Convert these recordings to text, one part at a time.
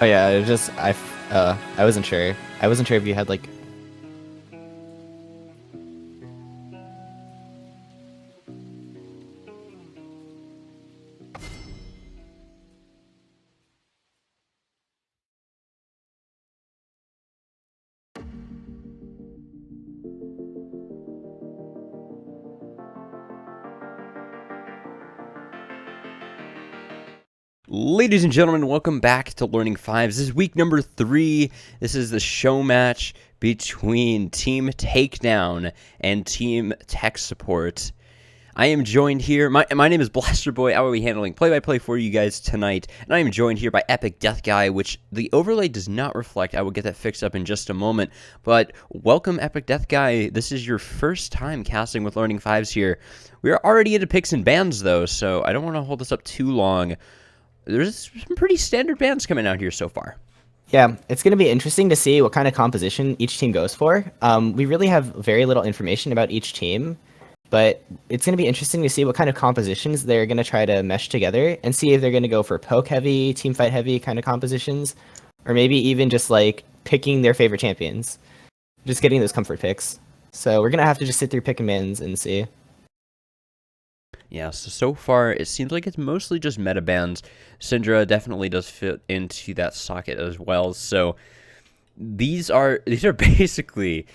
Oh yeah, it just I wasn't sure. I wasn't sure if you had like. Ladies and gentlemen, welcome back to Learning Fives. This is week number 3. This is the show match between Team Takedown and Team Tech Support. I am joined here. My name is Blaster Boy. I will be handling play-by-play for you guys tonight, and I am joined here by Epic Death Guy, which the overlay does not reflect. I will get that fixed up in just a moment. But welcome, Epic Death Guy. This is your first time casting with Learning Fives here. We are already into picks and bans, though, so I don't want to hold this up too long. There's some pretty standard bands coming out here so far. Yeah, it's going to be interesting to see what kind of composition each team goes for. We really have very little information about each team, but it's going to be interesting to see what kind of compositions they're going to try to mesh together and see if they're going to go for poke heavy, team fight heavy kind of compositions, or maybe even just like picking their favorite champions, just getting those comfort picks. So we're going to have to just sit through pick and bans and see. Yeah, so far it seems like it's mostly just meta bans. Syndra definitely does fit into that socket as well. So these are basically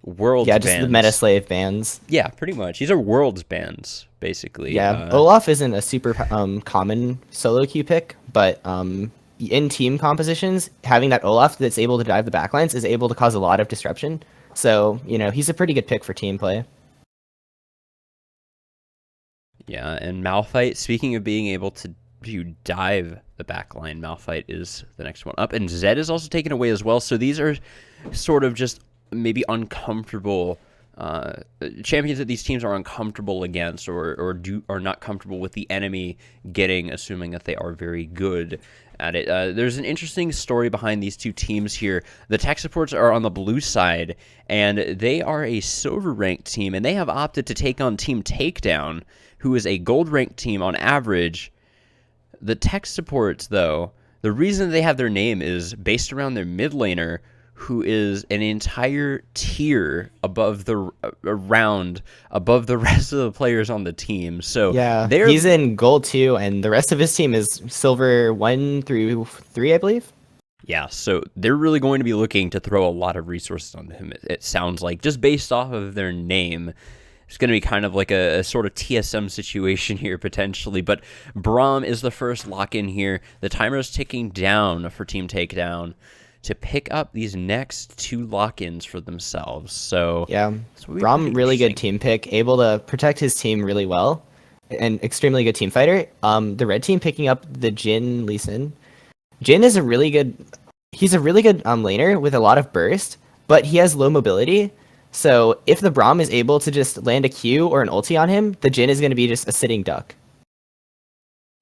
worlds bans. Yeah, just the meta slave bans. Yeah, pretty much. These are worlds bans, basically. Yeah, Olaf isn't a super common solo queue pick, but in team compositions, having that Olaf that's able to dive the backlines is able to cause a lot of disruption. So, he's a pretty good pick for team play. Yeah, and Malphite, speaking of being able to dive the backline, Malphite is the next one up. And Zed is also taken away as well. So these are sort of just maybe uncomfortable champions that these teams are uncomfortable against or are not comfortable with the enemy getting, assuming that they are very good at it. There's an interesting story behind these two teams here. The tech supports are on the blue side, and they are a silver ranked team, and they have opted to take on Team Takedown, who is a gold ranked team on average. The tech supports, though, the reason they have their name is based around their mid laner, who is an entire tier above the rest of the players on the team. So yeah, he's in gold 2, and the rest of his team is silver 1 through 3, I believe. Yeah, so they're really going to be looking to throw a lot of resources on him, it sounds like, just based off of their name. It's going to be kind of like a sort of TSM situation here potentially. But Braum is the first lock-in here. The timer is ticking down for Team Takedown to pick up these next 2 lock-ins for themselves. So Yeah, this will be pretty Braum, really good interesting. team pick, able to protect his team really well, and extremely good team fighter. The red team picking up the Jin Lee Sin. Jin is a really good. He's a really good laner with a lot of burst, but he has low mobility. So if the Braum is able to just land a Q or an ulti on him, the Jin is going to be just a sitting duck.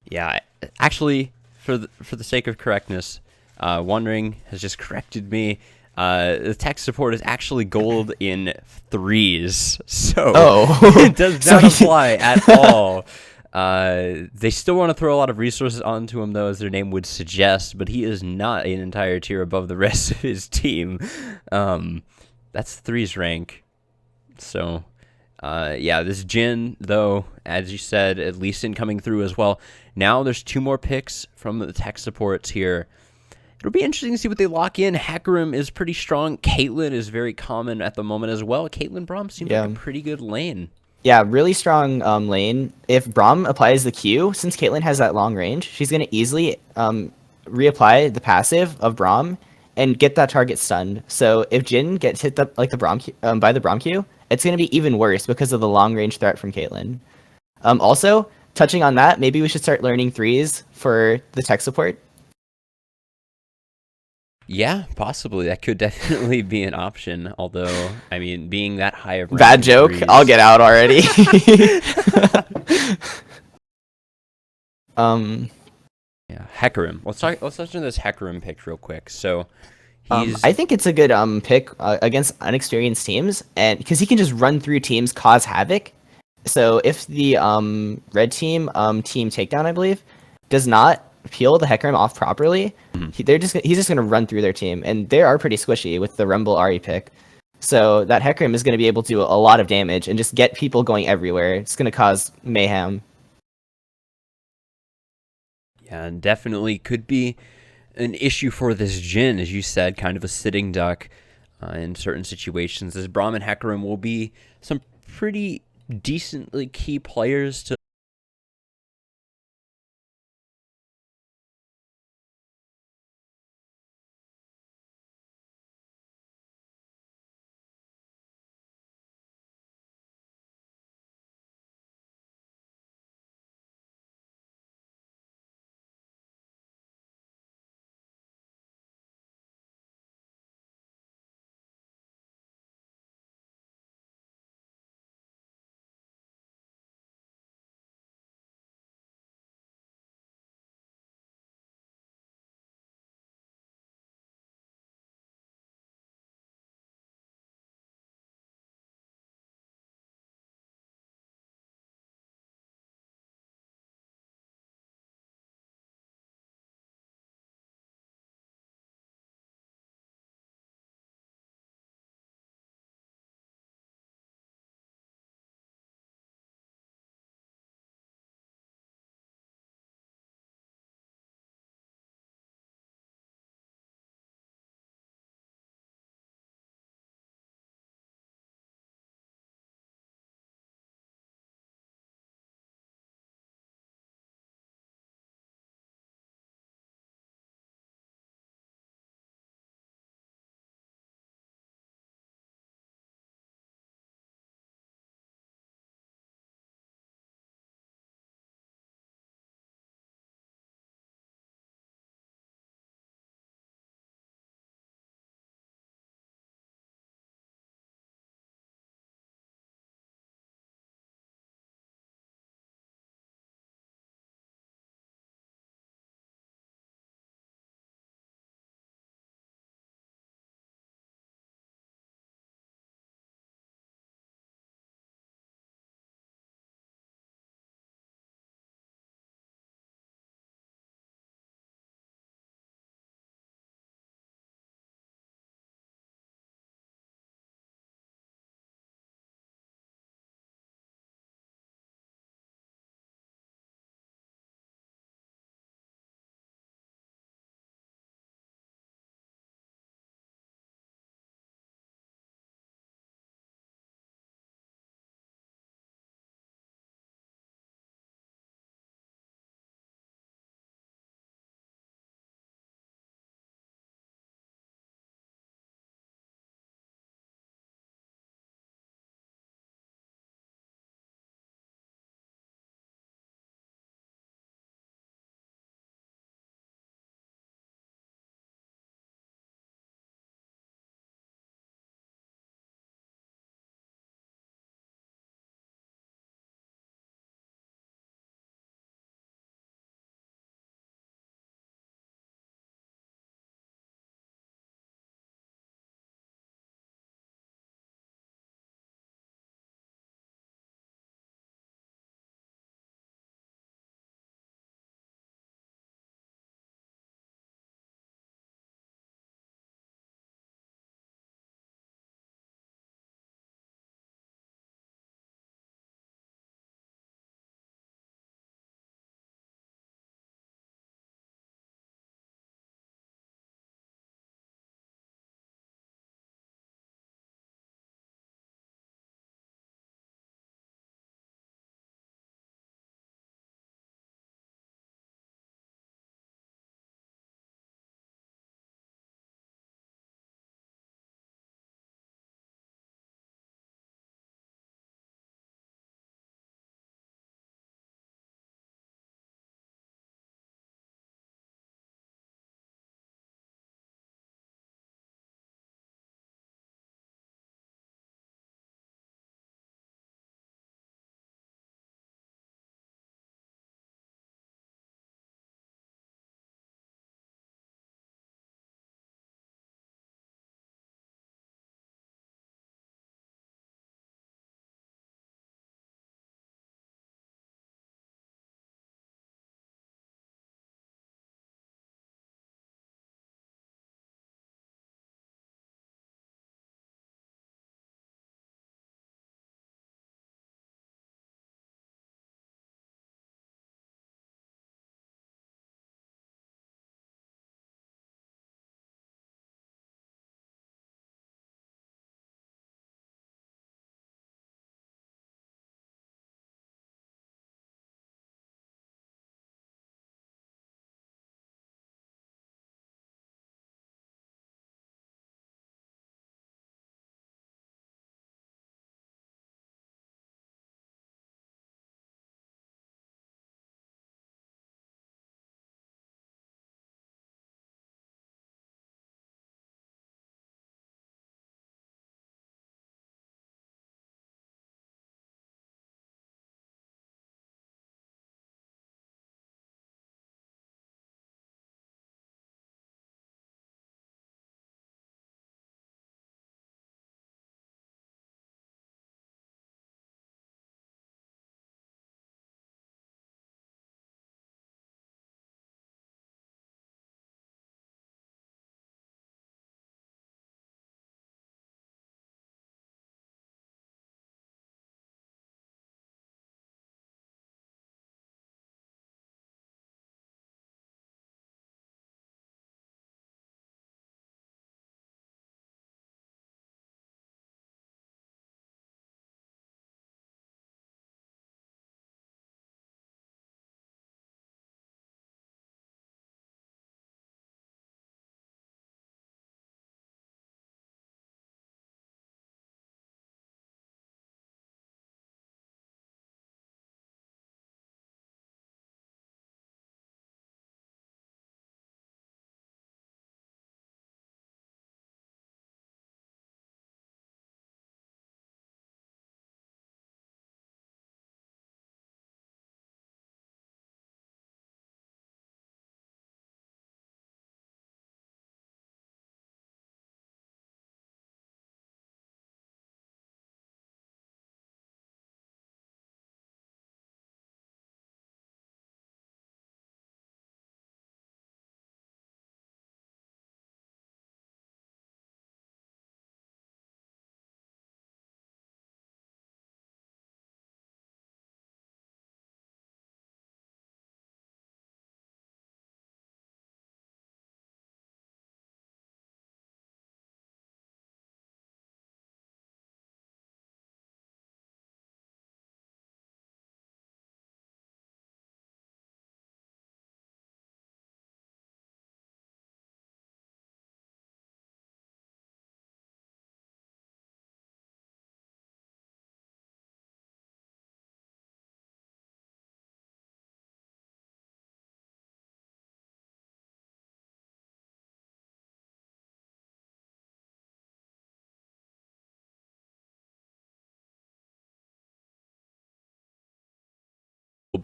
Yeah, actually, for the sake of correctness, Wondering has just corrected me. The tech support is actually gold in 3s, so Oh, it does so not apply at all. They still want to throw a lot of resources onto him, though, as their name would suggest, but he is not an entire tier above the rest of his team. That's 3's rank. So, yeah, this Jin, though, as you said, at least in coming through as well. Now there's 2 more picks from the tech supports here. It'll be interesting to see what they lock in. Hecarim is pretty strong. Caitlyn is very common at the moment as well. Caitlyn Braum seems like yeah. a pretty good lane. Yeah, really strong lane. If Braum applies the Q, since Caitlyn has that long range, she's going to easily reapply the passive of Braum and get that target stunned. So if Jin gets hit like the Braum by the Braum Q, it's going to be even worse because of the long range threat from Caitlyn. Also, touching on that, maybe we should start learning 3s for the tech support. Yeah, possibly. That could definitely be an option. Although, I mean, being that high of rank Bad in joke. I'll 3s. get out already. um, Yeah, Hecarim. Let's touch on this Hecarim pick real quick. So, he's I think it's a good pick against unexperienced teams, and because he can just run through teams, cause havoc. So if the red team, team takedown, I believe, does not peel the Hecarim off properly, he's just gonna run through their team, and they are pretty squishy with the Rumble Ari pick. So that Hecarim is gonna be able to do a lot of damage and just get people going everywhere. It's gonna cause mayhem. yeah, definitely could be an issue for this Jin, as you said, kind of a sitting duck in certain situations. This Braum and Hecarim will be some pretty decently key players to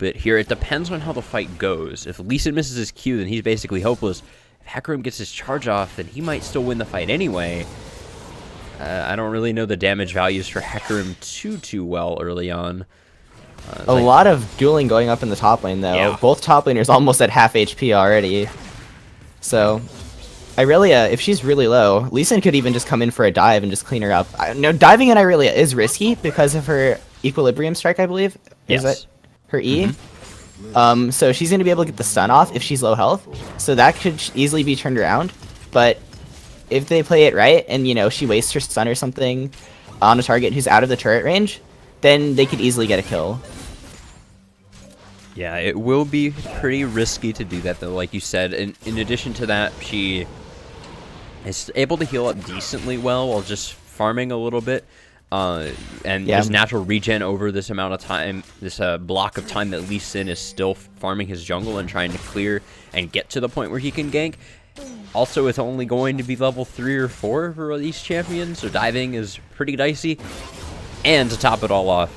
bit here. It depends on how the fight goes. If Lee Sin misses his Q, then he's basically hopeless. If Hecarim gets his charge off, then he might still win the fight anyway. I don't really know the damage values for Hecarim too well early on. A lot of dueling going up in the top lane, though. Yeah. Both top laners almost at half HP already. So, Irelia, if she's really low, Lee Sin could even just come in for a dive and just clean her up. No, diving in Irelia is risky because of her equilibrium strike, I believe. Yes. Is it her E? So she's going to be able to get the stun off if she's low health. So that could easily be turned around. But if they play it right and, you know, she wastes her stun or something on a target who's out of the turret range, then they could easily get a kill. Yeah, it will be pretty risky to do that, though, like you said. And in addition to that, she is able to heal up decently well while just farming a little bit. And there's natural regen over this amount of time, this block of time that Lee Sin is still farming his jungle and trying to clear and get to the point where he can gank. Also, it's only going to be level 3 or 4 for these champions, so diving is pretty dicey. And to top it all off,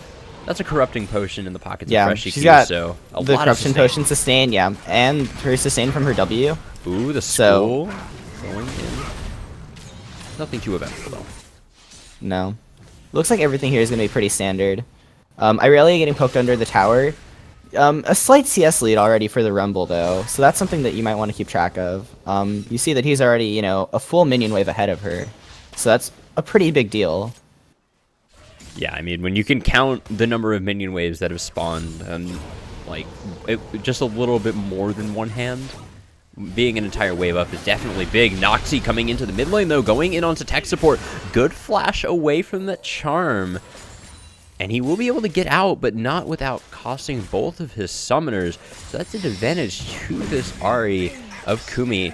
that's a corrupting potion in the pockets of Freshie she's Q, got so a the lot corruption of potion sustain, and her sustain from her W. Ooh, the school going in. Nothing too eventful, though. No. Looks like everything here is going to be pretty standard. Irelia getting poked under the tower. A slight CS lead already for the Rumble, though, so that's something that you might want to keep track of. You see that he's already, you know, a full minion wave ahead of her, so that's a pretty big deal. Yeah, I mean, when you can count the number of minion waves that have spawned, and, like, just a little bit more than one hand, being an entire wave up is definitely big. Noxie coming into the mid lane, though, going in onto tech support. Good flash away from that charm. And he will be able to get out, but not without costing both of his summoners. So that's an advantage to this Ahri of Kumi.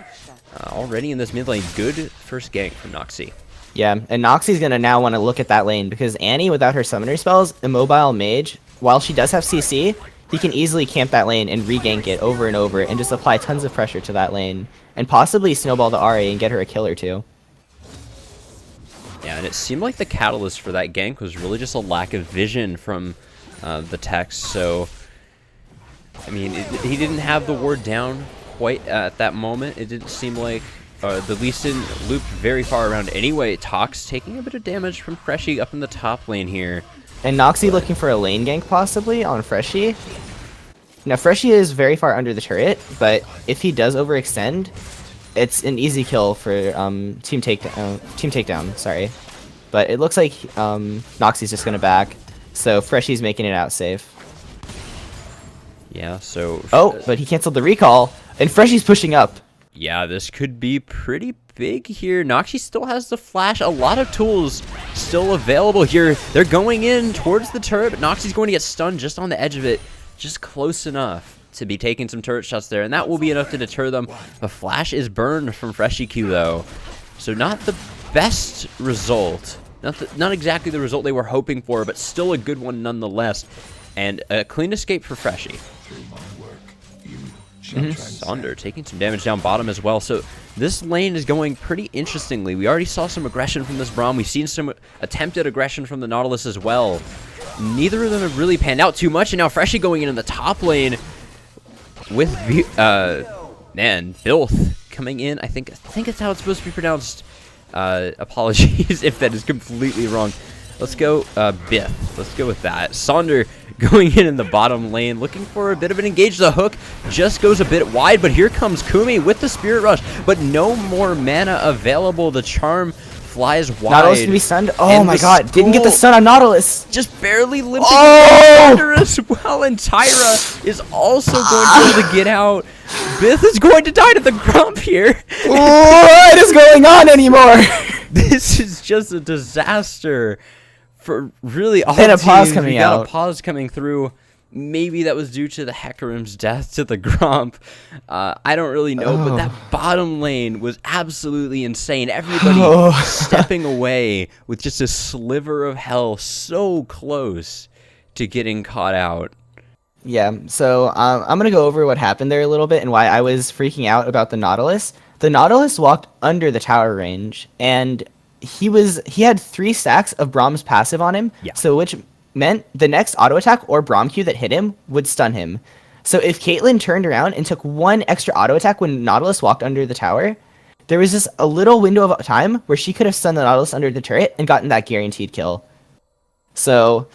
Already in this mid lane, good first gank from Noxie. Yeah, and Noxie's going to now want to look at that lane, because Annie, without her summoner spells, Immobile Mage, while she does have CC, he can easily camp that lane and re-gank it over and over and just apply tons of pressure to that lane, and possibly snowball the Ahri and get her a kill or two. Yeah, and it seemed like the catalyst for that gank was really just a lack of vision from the Tex, so, I mean, he didn't have the ward down quite at that moment. It didn't seem like the Lee Sin looped very far around anyway. Tox taking a bit of damage from Freshie up in the top lane here. And Noxie looking for a lane gank possibly on Freshie. Now Freshie is very far under the turret, but if he does overextend, it's an easy kill for team takedown. Sorry, but it looks like Noxie's just gonna back, so Freshie's making it out safe. Yeah, so but he canceled the recall, and Freshie's pushing up. Yeah, this could be pretty big here. Noxie still has the flash. A lot of tools still available here. They're going in towards the turret, but Noxie's going to get stunned just on the edge of it. Just close enough to be taking some turret shots there, and that will be enough to deter them. The flash is burned from Freshie Q, though. So not the best result. Not exactly the result they were hoping for, but still a good one nonetheless. And a clean escape for Freshie. Sonder taking some damage down bottom as well. So this lane is going pretty interestingly. We already saw some aggression from this Braum. We've seen some attempted aggression from the Nautilus as well. Neither of them have really panned out too much. And now Freshie going in the top lane with Filth coming in. I think it's how it's supposed to be pronounced. Apologies if that is completely wrong. Let's go Biff. Let's go with that. Sonder going in the bottom lane, looking for a bit of an engage. The hook just goes a bit wide, but here comes Kumi with the Spirit Rush, but no more mana available. The charm flies wide. Nautilus can be stunned. Oh my god, didn't get the stun on Nautilus. Just barely limping under as well, and Tyra is also going to be able to get out. Biff is going to die to the Grump here. What is going on anymore? This is just a disaster for really all and a pause teams. coming We got out. a pause coming through. Maybe that was due to the Hecarim's death to the Grump. I don't really know, but that bottom lane was absolutely insane. Everybody stepping away with just a sliver of hell so close to getting caught out. Yeah, so I'm going to go over what happened there a little bit and why I was freaking out about the Nautilus. The Nautilus walked under the tower range, and he had 3 stacks of Braum's passive on him, Yeah. so which meant the next auto attack or Braum Q that hit him would stun him. So if Caitlyn turned around and took one extra auto attack when Nautilus walked under the tower, there was just a little window of time where she could have stunned the Nautilus under the turret and gotten that guaranteed kill. So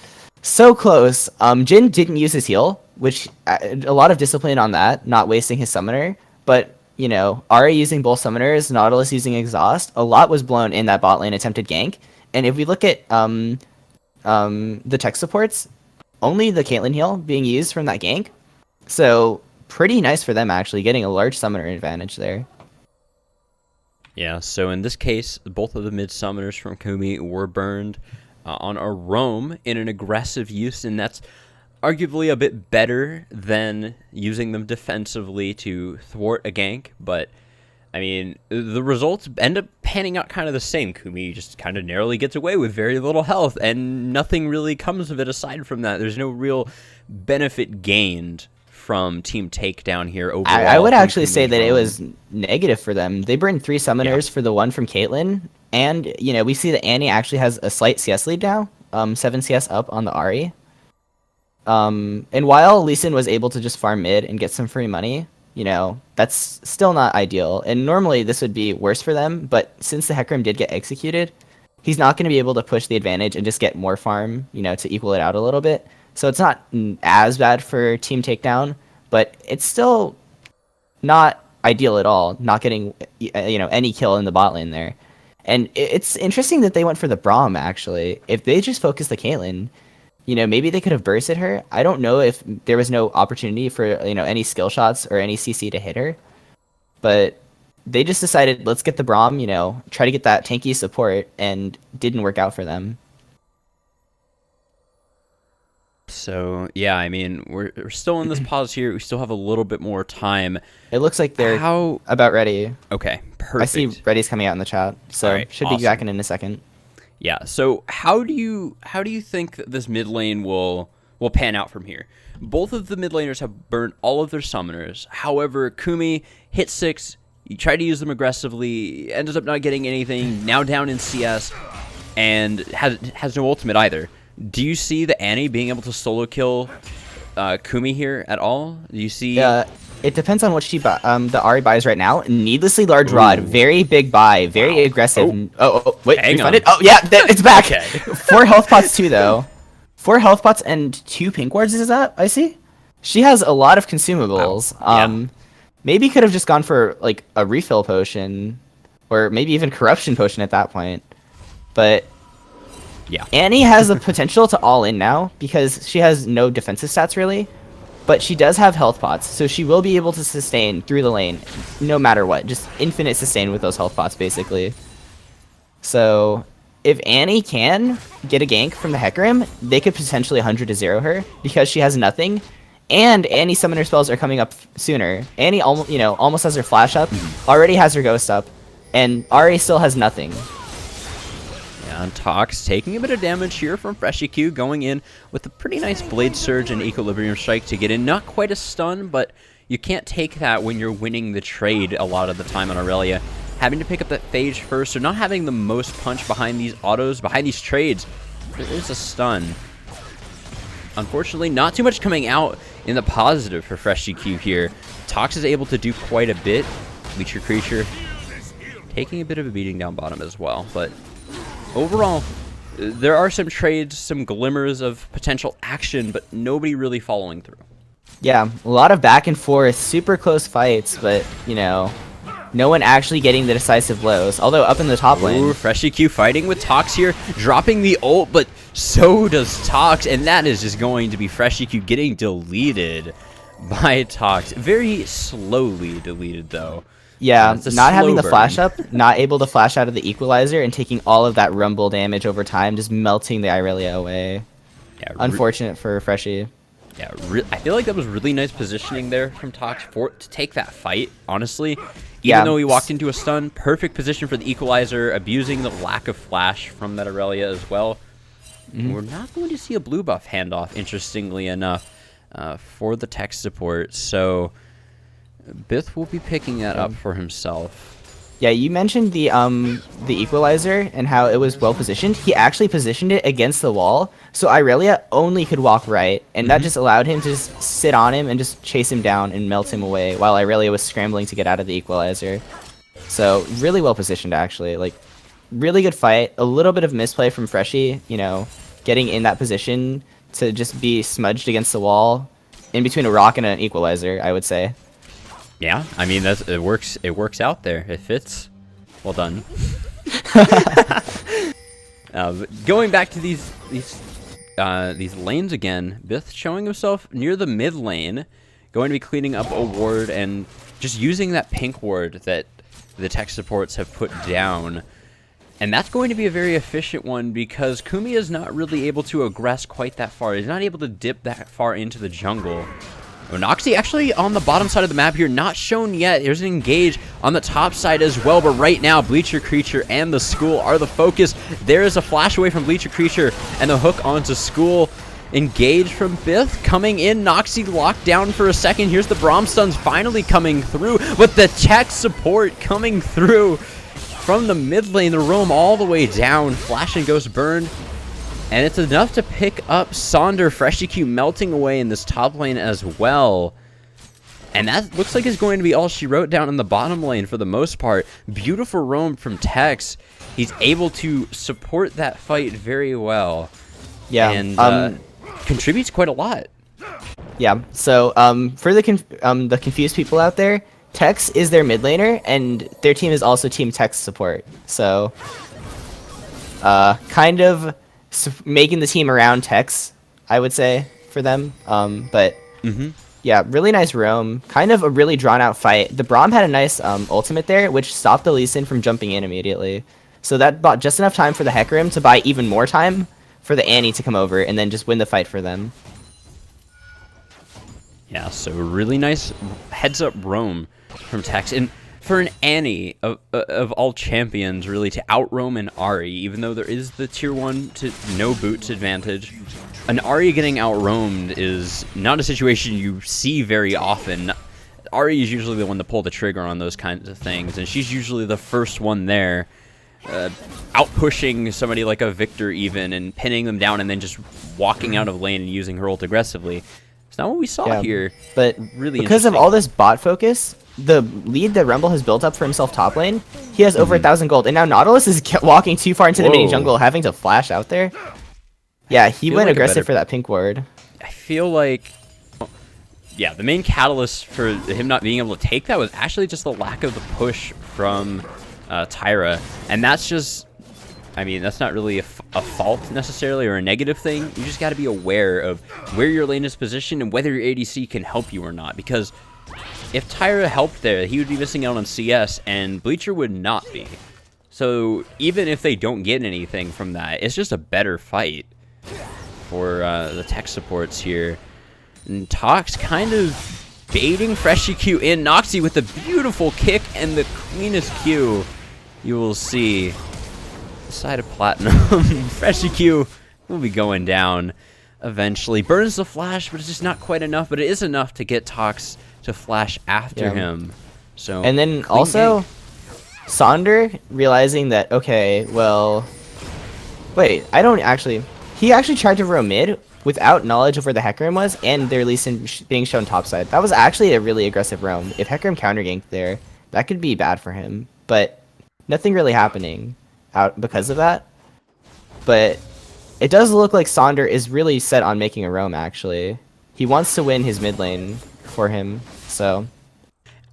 close. Jhin didn't use his heal, which a lot of discipline on that, not wasting his summoner. But, you know, Ahri using both summoners, Nautilus using exhaust, a lot was blown in that bot lane attempted gank. And if we look at the tech supports, only the Caitlyn heal being used from that gank. So pretty nice for them, actually, getting a large summoner advantage there. Yeah, so in this case, both of the mid summoners from Kumi were burned on a roam in an aggressive use, and that's arguably a bit better than using them defensively to thwart a gank, but I mean, the results end up panning out kind of the same. Kumi just kind of narrowly gets away with very little health, and nothing really comes of it aside from that. There's no real benefit gained from Team Takedown here overall. I would actually say that it was negative for them. They burned 3 summoners for the one from Caitlyn, and, you know, we see that Annie actually has a slight CS lead now, 7 CS up on the Ahri. And while Lee Sin was able to just farm mid and get some free money, you know, that's still not ideal. And normally this would be worse for them, but since the Hecarim did get executed, he's not going to be able to push the advantage and just get more farm, you know, to equal it out a little bit. So it's not as bad for Team Takedown, but it's still not ideal at all, not getting, you know, any kill in the bot lane there. And it's interesting that they went for the Braum, actually. If they just focused the Caitlyn, you know, maybe they could have bursted her. I don't know if there was no opportunity for, you know, any skill shots or any CC to hit her. But they just decided, let's get the Braum, you know, try to get that tanky support, and didn't work out for them. So, yeah, I mean, we're still in this pause here. We still have a little bit more time. It looks like they're about ready. Okay, perfect. I see Ready's coming out in the chat, so right, should awesome. be back in a second. Yeah, so how do you think that this mid lane will pan out from here? Both of the mid laners have burned all of their summoners. However, Kumi hit 6, you tried to use them aggressively, ended up not getting anything, now down in CS, and has no ultimate either. Do you see the Annie being able to solo kill Kumi here at all? Do you see... It depends on what she the Ahri buys right now. Needlessly large rod, very big buy, very aggressive. Wait, refunded? Oh yeah, it's back. Okay. 4 health pots too, though. 4 health pots and 2 pink wards. Is that I see? She has a lot of consumables. Yeah. Maybe could have just gone for like a refill potion, or maybe even corruption potion at that point. But yeah, Annie has the potential to all in now because she has no defensive stats really. But she does have health pots, so she will be able to sustain through the lane, no matter what. Just infinite sustain with those health pots, basically. So, if Annie can get a gank from the Hecarim, they could potentially 100 to 0 her, because she has nothing, and Annie's summoner spells are coming up sooner. Annie almost has her flash up, already has her ghost up, and Ahri still has nothing. And Tox taking a bit of damage here from FreshyQ, going in with a pretty nice Blade Surge and Equilibrium Strike to get in. Not quite a stun, but you can't take that when you're winning the trade a lot of the time on Aurelia. Having to pick up that Phage first, or not having the most punch behind these autos, behind these trades, there is a stun. Unfortunately, not too much coming out in the positive for FreshyQ here. Tox is able to do quite a bit. Leech Your Creature taking a bit of a beating down bottom as well, but overall, there are some trades, some glimmers of potential action, but nobody really following through. Yeah, a lot of back and forth, super close fights, but, you know, no one actually getting the decisive blows. Although up in the top lane... Ooh, FreshyQ fighting with Tox here, dropping the ult, but so does Tox, and that is just going to be FreshyQ getting deleted by Tox. Very slowly deleted, though. Yeah, not having the burn. flash up, not able to flash out of the equalizer, and taking all of that rumble damage over time, just melting the Irelia away. Yeah, unfortunate for Freshy. Yeah, I feel like that was really nice positioning there from Tox to take that fight, honestly. Even though he walked into a stun, perfect position for the equalizer, abusing the lack of flash from that Irelia as well. We're not going to see a blue buff handoff, interestingly enough, for the tech support, so... Bith will be picking that up for himself. Yeah, you mentioned the equalizer and how it was well positioned. He actually positioned it against the wall, so Irelia only could walk right, and that Mm-hmm. just allowed him to just sit on him and just chase him down and melt him away while Irelia was scrambling to get out of the equalizer. So really well positioned actually. Like really good fight. A little bit of misplay from Freshie, you know, getting in that position to just be smudged against the wall in between a rock and an equalizer, I would say. Yeah, I mean it works. It works out there. It fits. Well done. Going back to these lanes again, Bith showing himself near the mid lane, going to be cleaning up a ward and just using that pink ward that the tech supports have put down. And that's going to be a very efficient one because Kumi is not really able to aggress quite that far. He's not able to dip that far into the jungle. Noxy actually on the bottom side of the map here, not shown yet. There's an engage on the top side as well, but right now, Bleacher Creature and the School are the focus. There is a flash away from Bleacher Creature and the hook onto School. Engage from Bith coming in. Noxy locked down for a second. Here's the Bromstuns finally coming through, but the tech support coming through from the mid lane, the roam all the way down. Flash and Ghost burned. And it's enough to pick up Sonder. Freshie Q melting away in this top lane as well. And that looks like is going to be all she wrote down in the bottom lane for the most part. Beautiful roam from Tex. He's able to support that fight very well. Yeah. And contributes quite a lot. Yeah. So for the confused people out there, Tex is their mid laner, and their team is also Team Tex support. So kind of making the team around Tex, I would say, for them. But yeah, really nice roam. Kind of a really drawn out fight. The Braum had a nice ultimate there, which stopped the Lee Sin from jumping in immediately. So that bought just enough time for the Hecarim to buy even more time for the Annie to come over and then just win the fight for them. Yeah, so really nice heads up roam from Tex. And for an Annie of all champions, really, to out-roam an Ahri, even though there is the tier 1 to no boots advantage, an Ahri getting out-roamed is not a situation you see very often. Ahri is usually the one to pull the trigger on those kinds of things, and she's usually the first one there, out-pushing somebody like a Victor even, and pinning them down, and then just walking out of lane and using her ult aggressively. It's not what we saw here. But really because of all this bot focus, the lead that Rumble has built up for himself top lane, he has over 1,000 gold, and now Nautilus is walking too far into the mini jungle, having to flash out there. Yeah, he went aggressive for that pink ward. I feel like, yeah, the main catalyst for him not being able to take that was actually just the lack of the push from Tyra, and that's just, I mean, that's not really a fault necessarily or a negative thing. You just got to be aware of where your lane is positioned and whether your ADC can help you or not, because if Tyra helped there, he would be missing out on CS, and Bleacher would not be. So even if they don't get anything from that, it's just a better fight for the tech supports here. And Tox kind of baiting Freshie Q in. Noxy with the beautiful kick and the cleanest Q you will see. Side of Platinum. Freshie Q will be going down eventually. Burns the flash, but it's just not quite enough, but it is enough to get Tox to flash after him. So and then also Sonder realizing that, okay, well, wait, I don't actually, he actually tried to roam mid without knowledge of where the Hecarim was and their Lee Sin being shown topside. That was actually a really aggressive roam. If Hecarim counter ganked there, that could be bad for him, but nothing really happening out because of that. But it does look like Sonder is really set on making a roam, actually. He wants to win his mid lane for him, so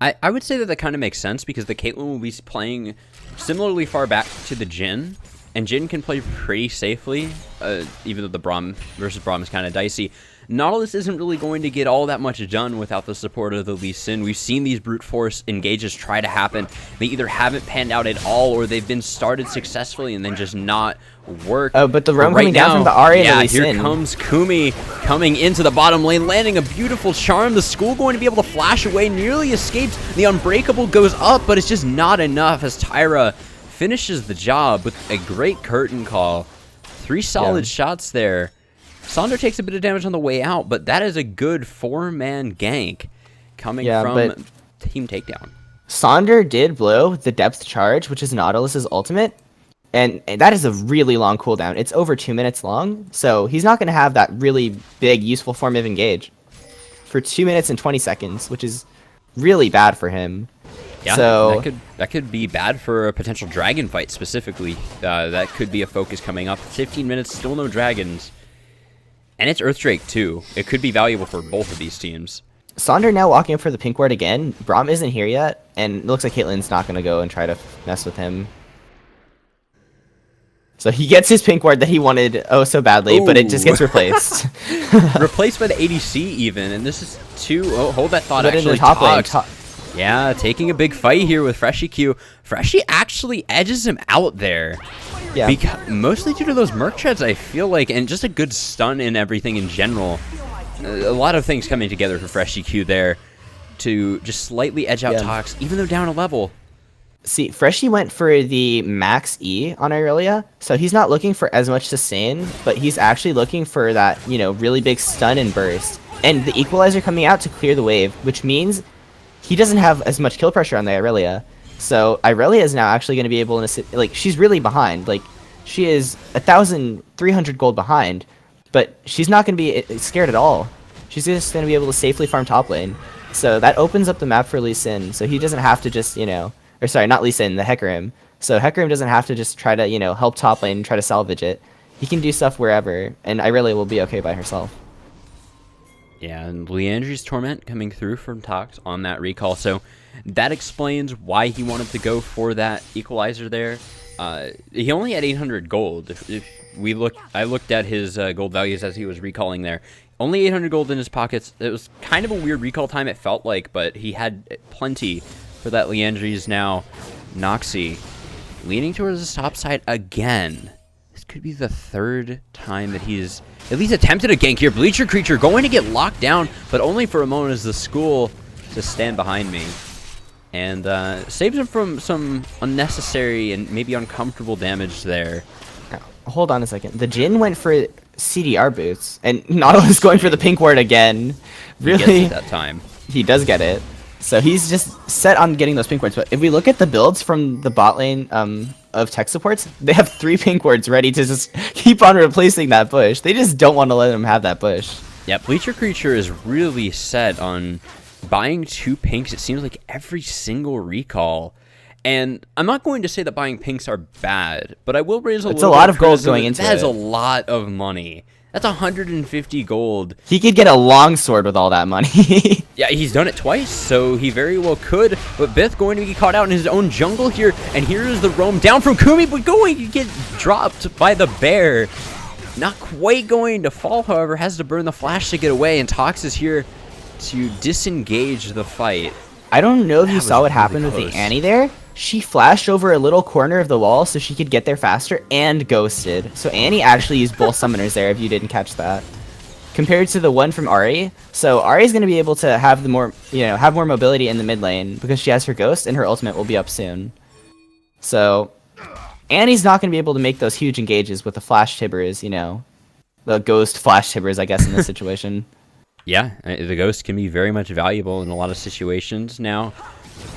I would say that that kind of makes sense because the Caitlyn will be playing similarly far back to the Jhin, and Jhin can play pretty safely, even though the Braum versus Braum is kind of dicey. Nautilus isn't really going to get all that much done without the support of the Lee Sin. We've seen these brute force engages try to happen. They either haven't panned out at all, or they've been started successfully and then just not work. Oh, but the roam coming down from the Ahri and the Lee Sin. Here comes Kumi coming into the bottom lane, landing a beautiful charm. The School going to be able to flash away, nearly escapes. The Unbreakable goes up, but it's just not enough as Tyra finishes the job with a great curtain call. 3 solid shots there. Sonder takes a bit of damage on the way out, but that is a good 4-man gank coming from Team Takedown. Sonder did blow the depth charge, which is Nautilus's ultimate, and that is a really long cooldown. It's over 2 minutes long, so he's not going to have that really big, useful form of engage for 2 minutes and 20 seconds, which is really bad for him. Yeah, so that could be bad for a potential dragon fight specifically. That could be a focus coming up. 15 minutes, still no dragons. And it's Earthdrake too. It could be valuable for both of these teams. Sonder now walking up for the pink ward again. Braum isn't here yet, and it looks like Caitlyn's not going to go and try to mess with him. So he gets his pink ward that he wanted oh so badly, but it just gets replaced. Replaced by the ADC even, and this is oh, hold that thought, But actually. in the top lane, yeah, taking a big fight here with FreshyQ. Freshy actually edges him out there. yeah. Mostly due to those Merc treads, I feel like, and just a good stun and everything in general. A lot of things coming together for FreshyQ there to just slightly edge out Tox, even though down a level. See, Freshy went for the max E on Irelia, so he's not looking for as much sustain, but he's actually looking for that, you know, really big stun and burst. And the equalizer coming out to clear the wave, which means he doesn't have as much kill pressure on the Irelia. So Irelia is now actually going to be able to, like, she's really behind. Like, she is 1,300 gold behind, but she's not going to be scared at all. She's just going to be able to safely farm top lane. So that opens up the map for Lee Sin, so he doesn't have to just, you know, or sorry, not Lee Sin, the Hecarim. So Hecarim doesn't have to just try to, you know, help top lane and try to salvage it. He can do stuff wherever, and Irelia will be okay by herself. Yeah, and Leandri's Torment coming through from Tox on that recall, so that explains why he wanted to go for that equalizer there. He only had 800 gold. I looked at his gold values as he was recalling there. Only 800 gold in his pockets. It was kind of a weird recall time, it felt like, but he had plenty for that Leandri's now. Noxy leaning towards his top side again. This could be the third time that he's at least attempted a gank here. Bleacher Creature going to get locked down, but only for a moment as the school to stand behind me. And saves him from some unnecessary and maybe uncomfortable damage there. Hold on a second. The Jhin went for CDR boots, and Nautilus going for the pink ward again. Really? He gets it that time. He does get it. So he's just set on getting those pink wards. But if we look at the builds from the bot lane of tech supports, they have 3 pink wards ready to just keep on replacing that bush. They just don't want to let him have that bush. Yeah, Bleacher Creature is really set on buying 2 pinks, it seems like every single recall. And I'm not going to say that buying pinks are bad, but I will raise It's a lot of gold going into it. That is a lot of money. That's 150 gold. He could get a long sword with all that money. Yeah, he's done it twice, so he very well could. But Bith going to be caught out in his own jungle here. And here is the roam down from Kumi, but going to get dropped by the bear. Not quite going to fall, however, has to burn the flash to get away. And Tox is here to disengage the fight. I don't know if you saw what happened with the Annie there. She flashed over a little corner of the wall so she could get there faster and ghosted. So Annie actually used both summoners there if you didn't catch that. Compared to the one from Ahri. So Ahri's going to be able to have more mobility in the mid lane because she has her ghost and her ultimate will be up soon. So Annie's not going to be able to make those huge engages with the flash tibbers, you know. The ghost flash tibbers, I guess, in this situation. Yeah, the ghost can be very much valuable in a lot of situations. Now,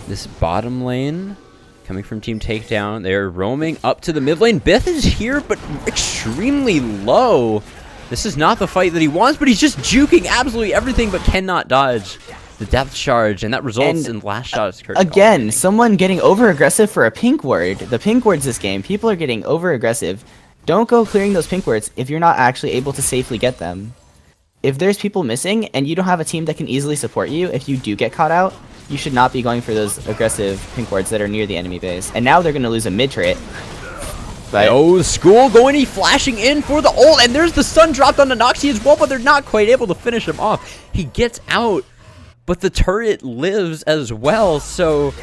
this bottom lane coming from Team Takedown, they're roaming up to the mid lane. Bith is here, but extremely low. This is not the fight that he wants, but he's just juking absolutely everything, but cannot dodge the depth charge, and that results in last shots. Again, someone getting over-aggressive for a pink ward. The pink wards this game, people are getting over-aggressive. Don't go clearing those pink wards if you're not actually able to safely get them. If there's people missing, and you don't have a team that can easily support you if you do get caught out, you should not be going for those aggressive pink wards that are near the enemy base. And now they're going to lose a mid turret. But oh, School going to be flashing in for the ult, and there's the stun dropped on the Noxy as well, but they're not quite able to finish him off. He gets out, but the turret lives as well, so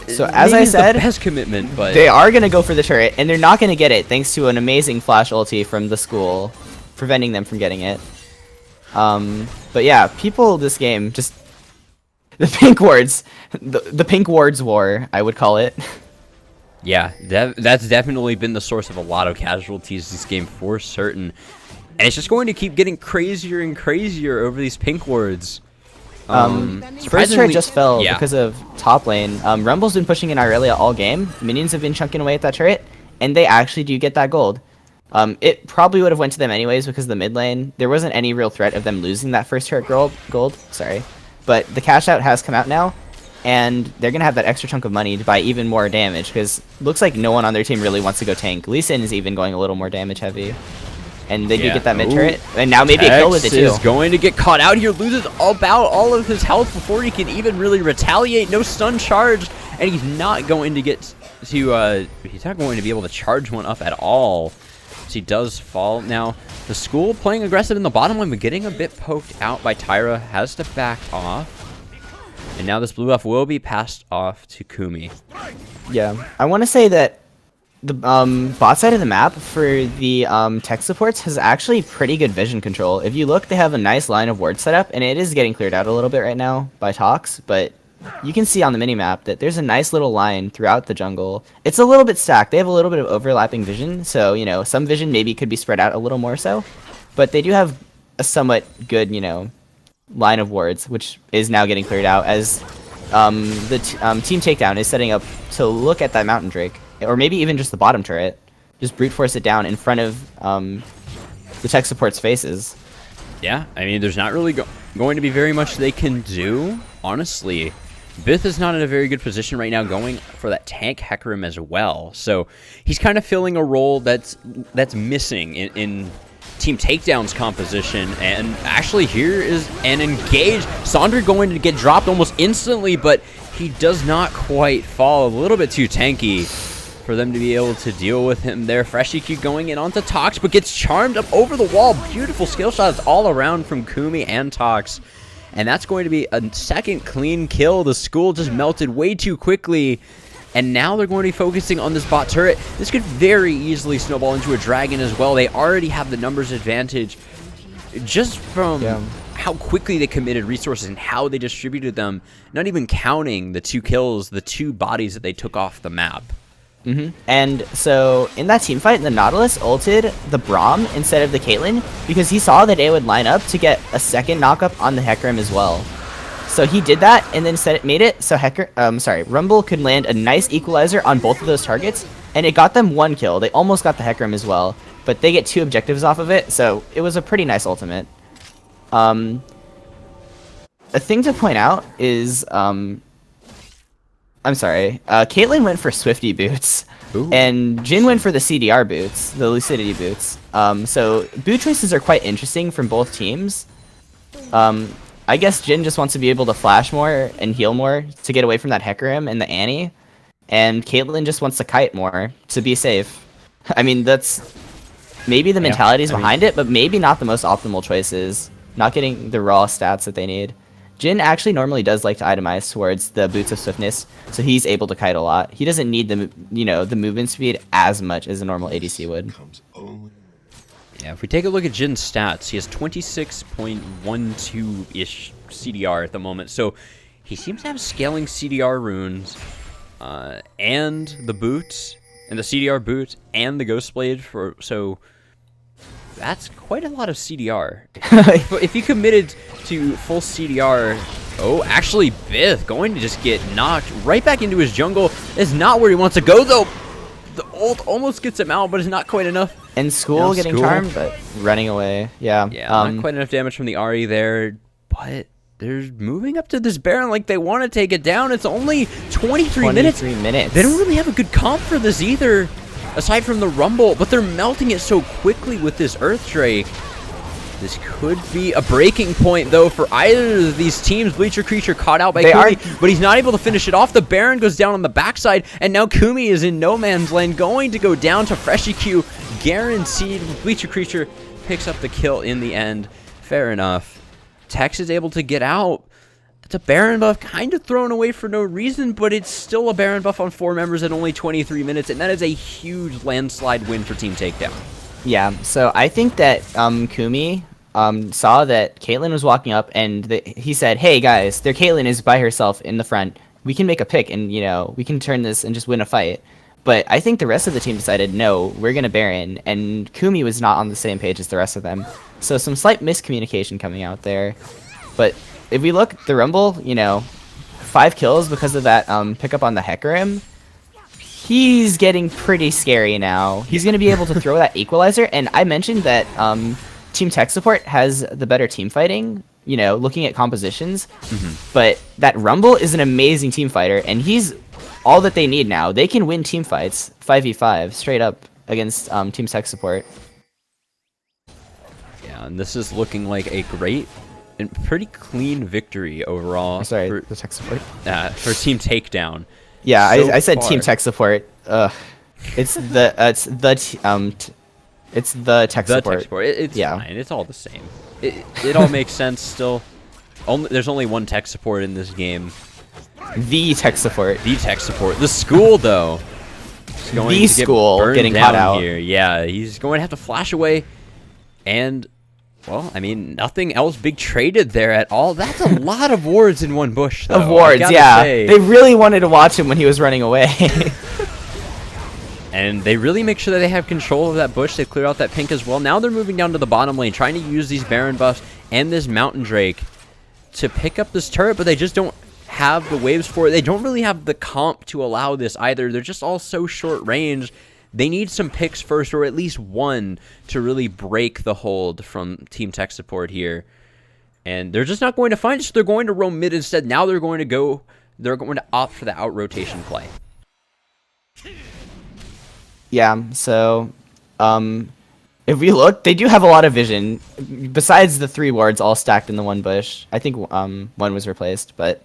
as I said, the best commitment, but they are going to go for the turret, and they're not going to get it thanks to an amazing flash ulti from the School, preventing them from getting it. But yeah, people this game just the pink wards, the pink wards war, I would call it. Yeah, that's definitely been the source of a lot of casualties this game for certain. And it's just going to keep getting crazier and crazier over these pink wards. First turret just fell yeah. because of top lane. Rumble's been pushing in Irelia all game. Minions have been chunking away at that turret, and they actually do get that gold. It probably would have went to them anyways because the mid lane, there wasn't any real threat of them losing that first turret gold. Sorry. But the cash out has come out now, and they're going to have that extra chunk of money to buy even more damage because looks like no one on their team really wants to go tank. Lee Sin is even going a little more damage heavy. And they do get that mid turret, and now maybe a kill with it too. Is going to get caught out here, loses about all of his health before he can even really retaliate. No stun charge, and he's not going to get to. He's not going to be able to charge one up at all. So he does fall. Now the school playing aggressive in the bottom lane, but getting a bit poked out by Tyra, has to back off. And now this blue buff will be passed off to Kumi. Yeah, I want to say that the bot side of the map for the tech supports has actually pretty good vision control. If you look, they have a nice line of wards set up, and it is getting cleared out a little bit right now by Tox, but you can see on the minimap that there's a nice little line throughout the jungle. It's a little bit stacked. They have a little bit of overlapping vision, so, you know, some vision maybe could be spread out a little more so, but they do have a somewhat good, you know, line of wards, which is now getting cleared out as Team Takedown is setting up to look at that Mountain Drake. Or maybe even just the bottom turret. Just brute force it down in front of the tech support's faces. Yeah, I mean, there's not really going to be very much they can do, honestly. Bith is not in a very good position right now, going for that tank Hecarim as well. So he's kind of filling a role that's missing in Team Takedown's composition. And actually here is an engage. Sonder going to get dropped almost instantly, but he does not quite fall. A little bit too tanky for them to be able to deal with him there. Fresh EQ going in onto Tox, but gets charmed up over the wall. Beautiful skill shots all around from Kumi and Tox. And that's going to be a second clean kill. The school just melted way too quickly. And now they're going to be focusing on this bot turret. This could very easily snowball into a dragon as well. They already have the numbers advantage just from how quickly they committed resources and how they distributed them, not even counting the 2 kills, the 2 bodies that they took off the map. And so in that team fight, the Nautilus ulted the Braum instead of the Caitlyn because he saw that it would line up to get a second knockup on the Hecarim as well. So he did that and then made it so Rumble could land a nice equalizer on both of those targets, and it got them 1 kill. They almost got the Hecarim as well, but they get 2 objectives off of it, so it was a pretty nice ultimate. A thing to point out is Caitlyn went for Swifty boots, and Jhin went for the CDR boots, the Lucidity boots. So boot choices are quite interesting from both teams. I guess Jhin just wants to be able to flash more and heal more to get away from that Hecarim and the Annie, and Caitlyn just wants to kite more to be safe. I mean, that's maybe the mentalities behind it, but maybe not the most optimal choices. Not getting the raw stats that they need. Jhin actually normally does like to itemize towards the boots of swiftness, so he's able to kite a lot. He doesn't need the the movement speed as much as a normal ADC would. Yeah, if we take a look at Jin's stats, he has 26.12-ish CDR at the moment. So he seems to have scaling CDR runes, and the boots, and the CDR boots, and the Ghost Blade so that's quite a lot of CDR. If he committed to full CDR, actually Bith going to just get knocked right back into his jungle. Is not where he wants to go though. The ult almost gets him out, but it's not quite enough. And School getting charmed, but running away. Yeah. Not quite enough damage from the Ahri there, but they're moving up to this Baron like they want to take it down. It's only 23 minutes. They don't really have a good comp for this either, aside from the Rumble, but they're melting it so quickly with this Earth Drake. This could be a breaking point, though, for either of these teams. Bleacher Creature caught out by Kumi, but he's not able to finish it off. The Baron goes down on the backside, and now Kumi is in no man's land, going to go down to Fresh EQ. Guaranteed. Bleacher Creature picks up the kill in the end. Fair enough. Tex is able to get out. It's a Baron buff kind of thrown away for no reason, but it's still a Baron buff on 4 members at only 23 minutes, and that is a huge landslide win for Team Takedown. Yeah, so I think that Kumi saw that Caitlyn was walking up, and he said, hey guys, their Caitlyn is by herself in the front. We can make a pick, and we can turn this and just win a fight. But I think the rest of the team decided, no, we're going to Baron, and Kumi was not on the same page as the rest of them. So some slight miscommunication coming out there. But if we look, the Rumble, 5 kills because of that pickup on the Hecarim. He's getting pretty scary now. He's going to be able to throw that equalizer, and I mentioned that Team Tech Support has the better team fighting, looking at compositions, but that Rumble is an amazing team fighter, and he's all that they need now. They can win team fights 5v5 straight up against Team Tech Support. Yeah, and this is looking like a great and pretty clean victory overall. Sorry, the Tech Support. For Team Takedown. Yeah, So I said far. Team Tech Support. It's the Tech Support. It's Yeah. fine. It's all the same. It all makes sense still. There's only one tech support in this game. The Tech Support. The tech support. The school though. Is going The to get school burned getting down caught out. here. Yeah, he's going to have to flash away, and well, I mean, nothing else big traded there at all. That's a lot of wards in one bush, though. Of wards, I gotta yeah. say. They really wanted to watch him when he was running away. And they really make sure that they have control of that bush. They clear out that pink as well. Now they're moving down to the bottom lane, trying to use these Baron buffs and this Mountain Drake to pick up this turret, but they just don't have the waves for it. They don't really have the comp to allow this either. They're just all so short range. They need some picks first, or at least one, to really break the hold from Team Tech Support here. And they're just not going to find it, so they're going to roam mid instead. Now they're going to opt for the out-rotation play. Yeah, so if we look, they do have a lot of vision. Besides the 3 wards all stacked in the one bush. I think one was replaced, but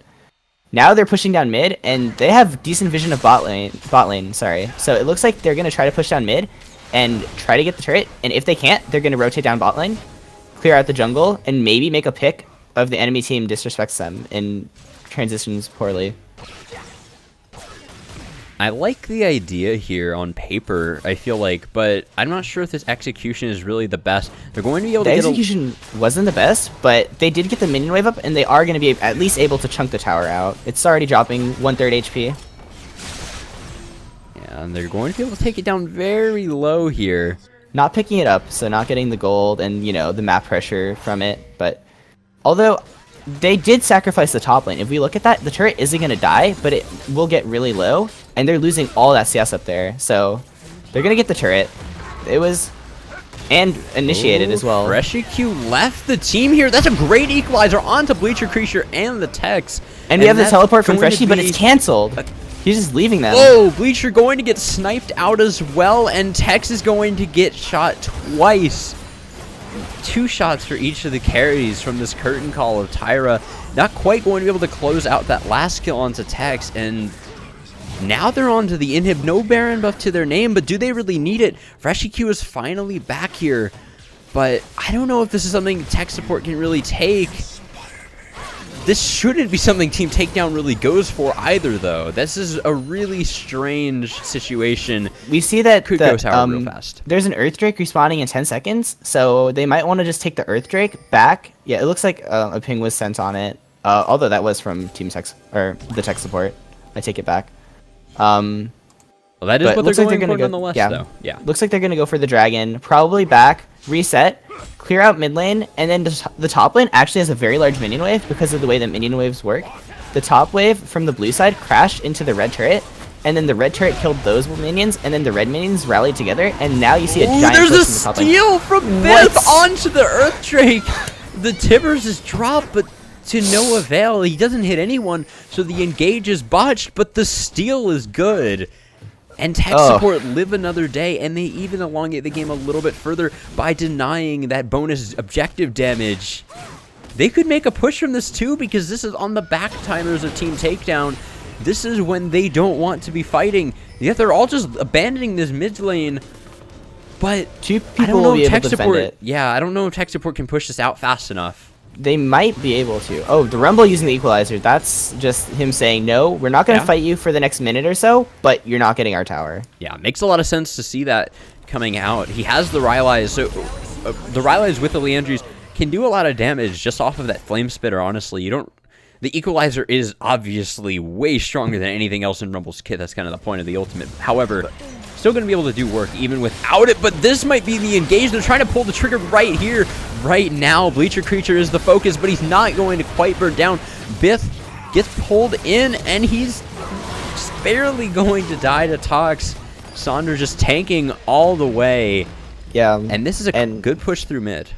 now they're pushing down mid, and they have decent vision of bot lane, sorry. So it looks like they're going to try to push down mid and try to get the turret, and if they can't, they're going to rotate down bot lane, clear out the jungle, and maybe make a pick of the enemy team disrespects them and transitions poorly. I like the idea here on paper, I feel like, but I'm not sure if this execution is really the best. They're going to be able to The get execution wasn't the best, but they did get the minion wave up, and they are going to be at least able to chunk the tower out. It's already dropping 1/3 HP. Yeah, and they're going to be able to take it down very low here. Not picking it up, so not getting the gold and, the map pressure from it. But although they did sacrifice the top lane, if we look at that, the turret isn't going to die, but it will get really low, and they're losing all that CS up there. So they're going to get the turret. It was... and initiated as well. Fresh EQ left the team here. That's a great equalizer onto Bleacher Creature and the Tex. And we have the that's teleport from going to Freshy, but be- it's cancelled. He's just leaving them. Whoa, Bleacher going to get sniped out as well, and Tex is going to get shot twice. 2 shots for each of the carries from this curtain call of Tyra. Not quite going to be able to close out that last kill onto Tex, and now they're on to the inhib. No Baron buff to their name, but do they really need it? Fresh EQ is finally back here, but I don't know if this is something tech support can really take. This shouldn't be something Team Takedown really goes for either, though. This is a really strange situation. We see that, Could go sour real fast. There's an Earth Drake respawning in 10 seconds, so they might want to just take the Earth Drake back. Yeah, it looks like a ping was sent on it, although that was from Team Tech, or the tech support. I take it back. Well, that is But what looks they're like going they're for gonna go- nonetheless, yeah. though. Yeah. Looks like they're going to go for the dragon. Probably back, reset, clear out mid lane, and then the top lane actually has a very large minion wave because of the way that minion waves work. The top wave from the blue side crashed into the red turret, and then the red turret killed those minions, and then the red minions rallied together, and now you see a giant There's push a from the top lane. steal from What? Biff onto the Earth Drake. The Tibbers is dropped, but to no avail. He doesn't hit anyone, so the engage is botched, but the steal is good. And tech support live another day, and they even elongate the game a little bit further by denying that bonus objective damage. They could make a push from this too, because this is on the back timers of Team Takedown. This is when they don't want to be fighting. Yet they're all just abandoning this mid lane. But Two I people don't will know be if able tech to defend support. it. Yeah, I don't know if tech support can push this out fast enough. They might be able to. Oh, the Rumble using the equalizer. That's just him saying, no, we're not going to fight you for the next minute or so, but you're not getting our tower. Yeah, makes a lot of sense to see that coming out. He has the Rylai's, so the Rylai's with the Leandries can do a lot of damage just off of that Flame Spitter, honestly. You don't... The equalizer is obviously way stronger than anything else in Rumble's kit. That's kind of the point of the ultimate. However, still going to be able to do work even without it. But this might be the engage. They're trying to pull the trigger right here, right now. Bleacher Creature is the focus, but he's not going to quite burn down. Bith gets pulled in, and he's just barely going to die to Tox. Saunders just tanking all the way. Yeah. And this is a good push through mid.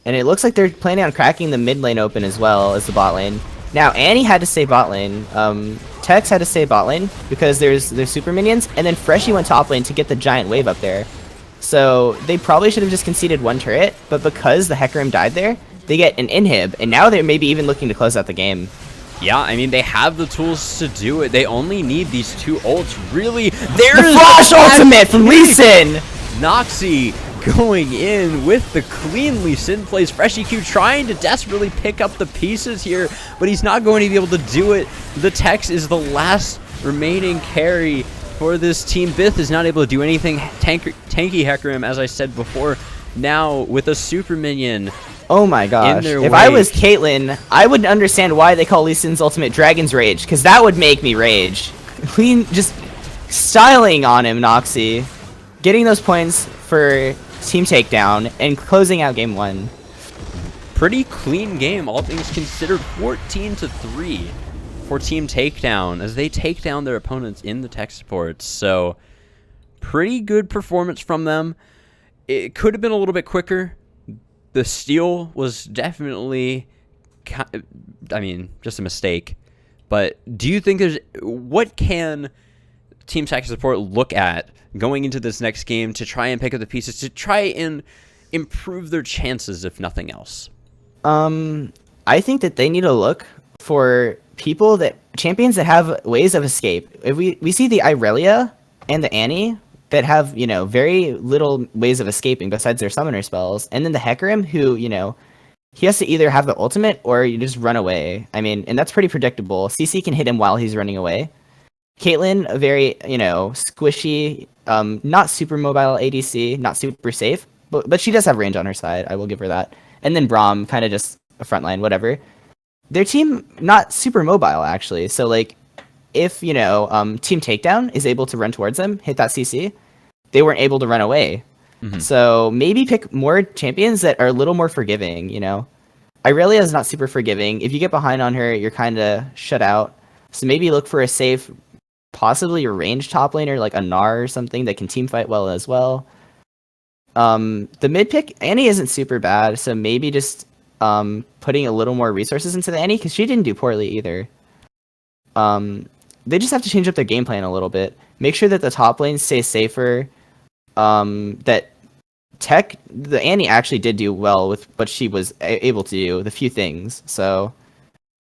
And it looks like they're planning on cracking the mid lane open as well as the bot lane. Now, Annie had to stay bot lane. CsTechz had to stay bot lane because there's super minions, and then Freshie went top lane to get the giant wave up there. So they probably should have just conceded one turret, but because the Hecarim died there, they get an inhib, and now they're maybe even looking to close out the game. Yeah, I mean, they have the tools to do it. They only need these 2 ults, really. The Flash ultimate from Lee Sin! Noxie going in with the clean Lee Sin plays. Freshie Q trying to desperately pick up the pieces here, but he's not going to be able to do it. The Tex is the last remaining carry for this team. Bith is not able to do anything. Tanky Hecarim, as I said before, now with a super minion. Oh my gosh. If I was Caitlyn, I would understand why they call Lee Sin's ultimate Dragon's Rage, because that would make me rage. Clean, just styling on him, Noxie. Getting those points for team takedown and closing out game 1. Pretty clean game, all things considered. 14-3 for team takedown as they take down their opponents in the tech supports. So pretty good performance from them. It could have been a little bit quicker. The steal was definitely, I mean, just a mistake. But do you think what can Team Tech Support look at going into this next game to try and pick up the pieces, to try and improve their chances, if nothing else? I think that they need to look for champions that have ways of escape. If we see the Irelia and the Annie that have, very little ways of escaping besides their summoner spells, and then the Hecarim who, he has to either have the ultimate or you just run away. I mean, and that's pretty predictable. CC can hit him while he's running away. Caitlyn, a very, squishy, not super mobile ADC, not super safe, but she does have range on her side. I will give her that. And then Braum, kind of just a frontline, whatever. Their team, not super mobile, actually. So, if, Team Takedown is able to run towards them, hit that CC, they weren't able to run away. Mm-hmm. So, maybe pick more champions that are a little more forgiving, Irelia is not super forgiving. If you get behind on her, you're kind of shut out. So, maybe look for a safe, possibly a ranged top laner, like a Gnar or something that can team fight well as well. The mid pick, Annie isn't super bad, so maybe just putting a little more resources into the Annie, because she didn't do poorly either. They just have to change up their game plan a little bit. Make sure that the top lane stays safer. That the Annie actually did do well with what she was able to do, the few things. So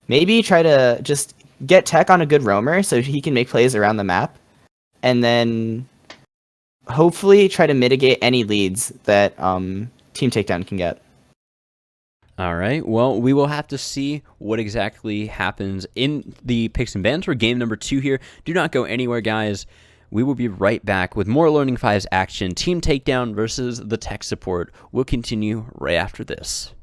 maybe try to just get Tech on a good roamer so he can make plays around the map. And then hopefully try to mitigate any leads that Team Takedown can get. All right. Well, we will have to see what exactly happens in the picks and bans for game number 2 here. Do not go anywhere, guys. We will be right back with more Learning 5's action. Team Takedown versus the tech support will continue right after this.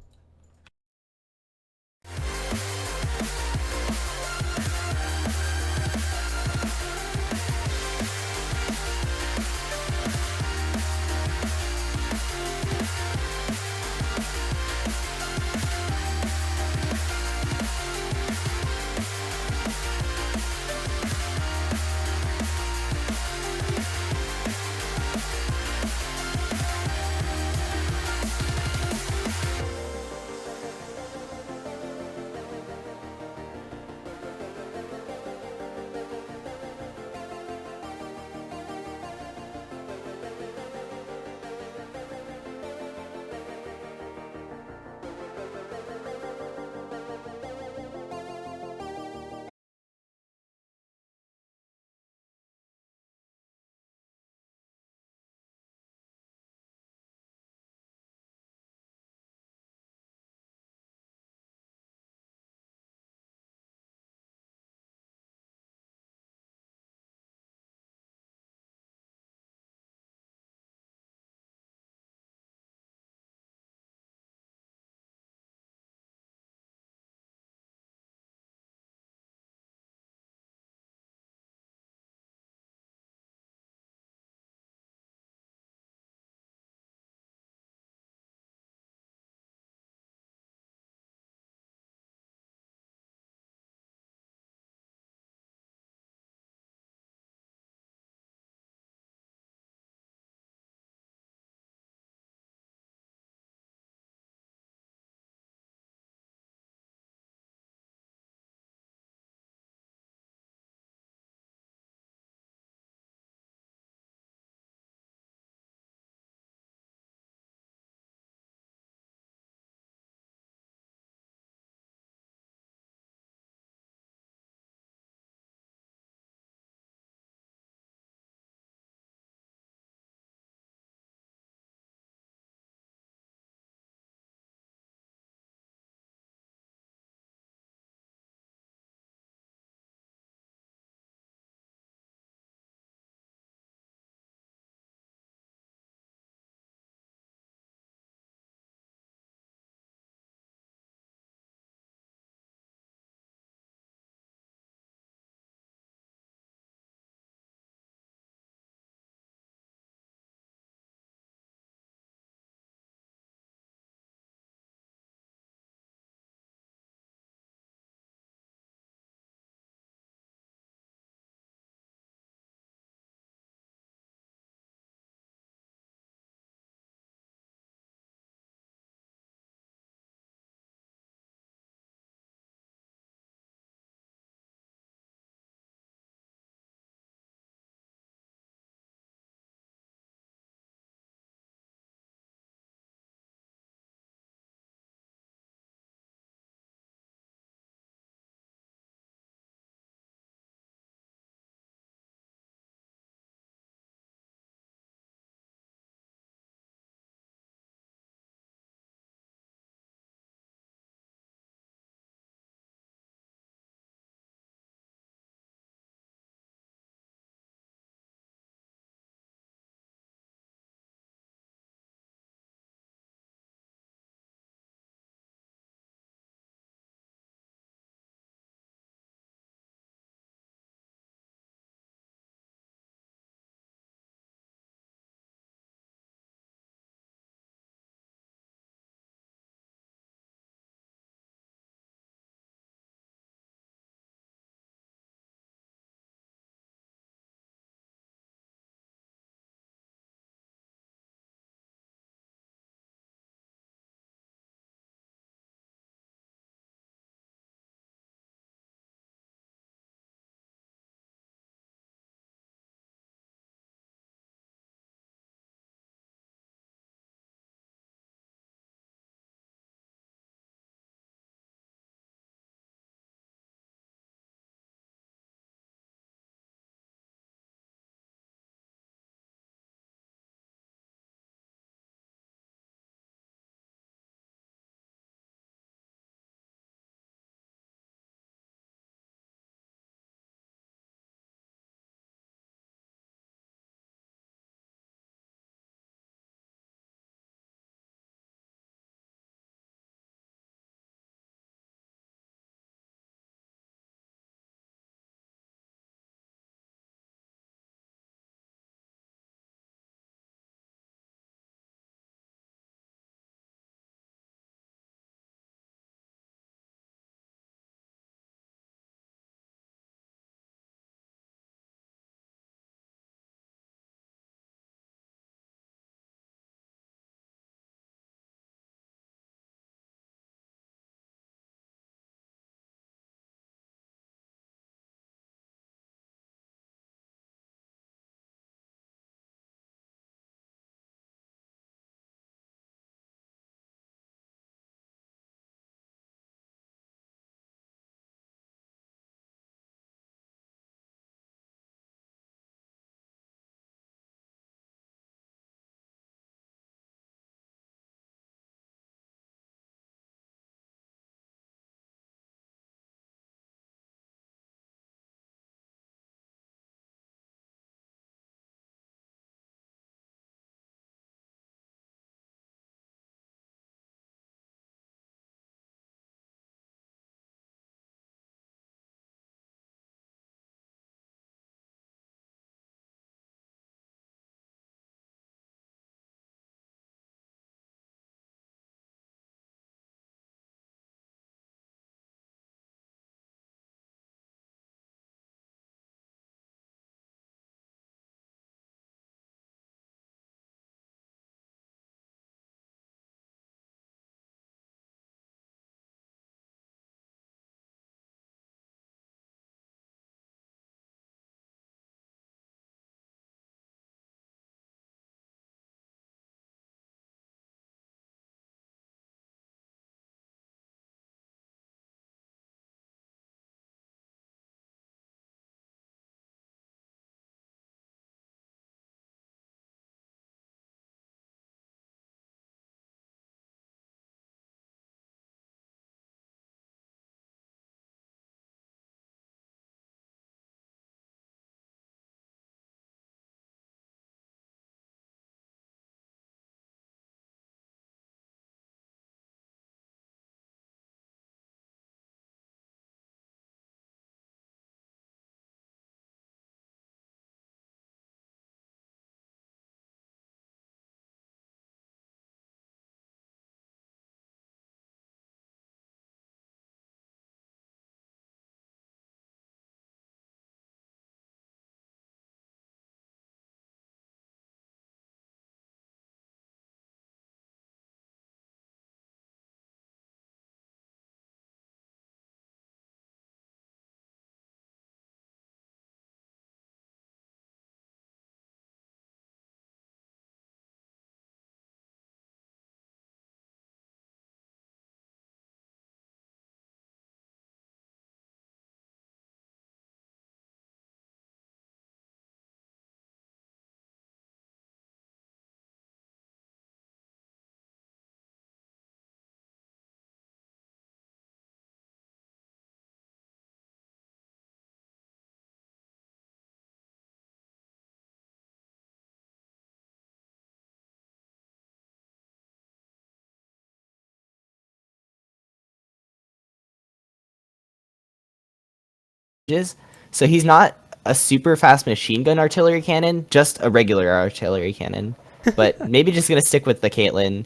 So he's not a super fast machine gun artillery cannon, just a regular artillery cannon. But maybe just gonna stick with the Caitlyn.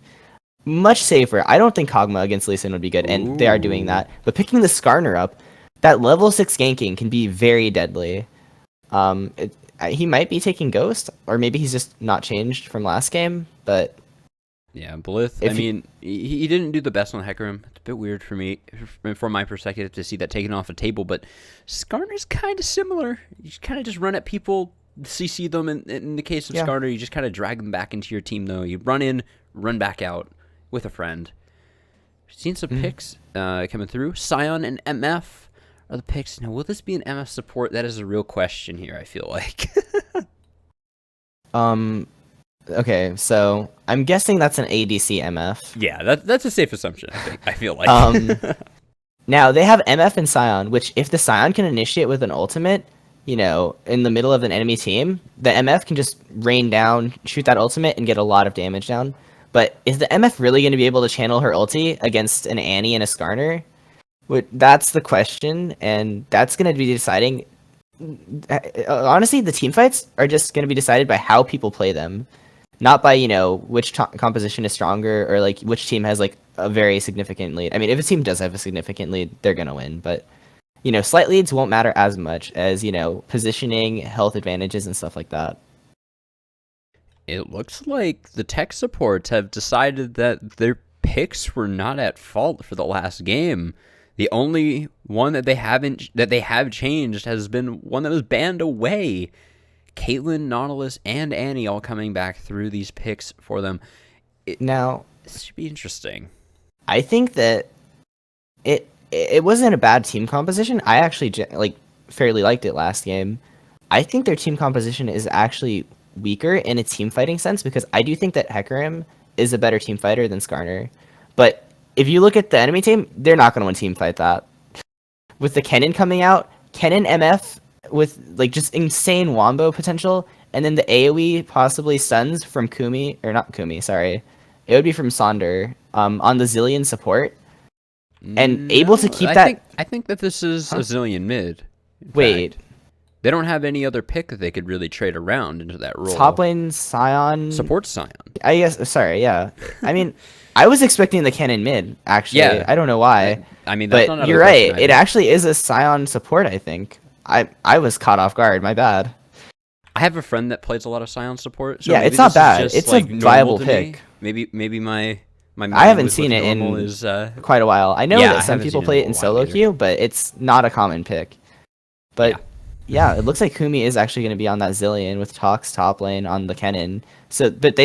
Much safer. I don't think Kog'Maw against Lee Sin would be good, and they are doing Ooh. that. But picking the Skarner up, that level 6 ganking can be very deadly. He might be taking Ghost, or maybe he's just not changed from last game. But Yeah, Blith, I if he, mean, he didn't do the best on Hecarim. It's a bit weird for me, from my perspective, to see that taken off a table, but Skarner's kind of similar. You kind of just run at people, CC them. In the case of yeah. Skarner, you just kind of drag them back into your team, though. You run in, run back out with a friend. Seen some picks coming through. Scion and MF are the picks. Now, will this be an MF support? That is a real question here, I feel like. Okay, so I'm guessing that's an ADC MF. Yeah, that's a safe assumption, I think. I feel like. Now they have MF and Scion, which if the Scion can initiate with an ultimate, in the middle of an enemy team, the MF can just rain down, shoot that ultimate, and get a lot of damage down. But is the MF really going to be able to channel her ulti against an Annie and a Skarner? That's the question, and that's going to be deciding. Honestly, the team fights are just going to be decided by how people play them, not by which composition is stronger or like which team has like a very significant lead. I mean, if a team does have a significant lead, they're gonna win, but slight leads won't matter as much as positioning, health advantages, and stuff like that. It looks like the tech supports have decided that their picks were not at fault for the last game. The only one that they have changed has been one that was banned away. Caitlyn, Nautilus, and Annie all coming back through these picks for them. Now, This should be interesting. I think that it wasn't a bad team composition. I actually fairly liked it last game. I think their team composition is actually weaker in a team fighting sense because I do think that Hecarim is a better team fighter than Skarner. But if you look at the enemy team, they're not going to win team fight that. With the Kennen coming out, Kennen MF with like just insane wombo potential, and then the AoE possibly stuns from Kumi, or not Kumi, sorry. It would be from Sonder on the Zillion support. And able to No, keep I think that this is a Zillion mid. In Wait, fact, they don't have any other pick that they could really trade around into that role. top lane Scion. Support Scion. I guess. Sorry, yeah. I mean, I was expecting the Kennen mid. Actually, Yeah. I don't know why. That's But not out of you're the question right. It either. actually is a Scion support. I think. I was caught off guard. My bad. I have a friend that plays a lot of Scion support, so Yeah, maybe it's not this bad. is just It's a like normal viable to pick. me. Maybe my I mind haven't with seen what's it normal in is quite a while. I know yeah, that I some haven't people seen it play in it a in while solo either. queue, but it's not a common pick. Yeah. But yeah, it looks like Kumi is actually going to be on that Zillion with Tox top lane on the Kennen. So, but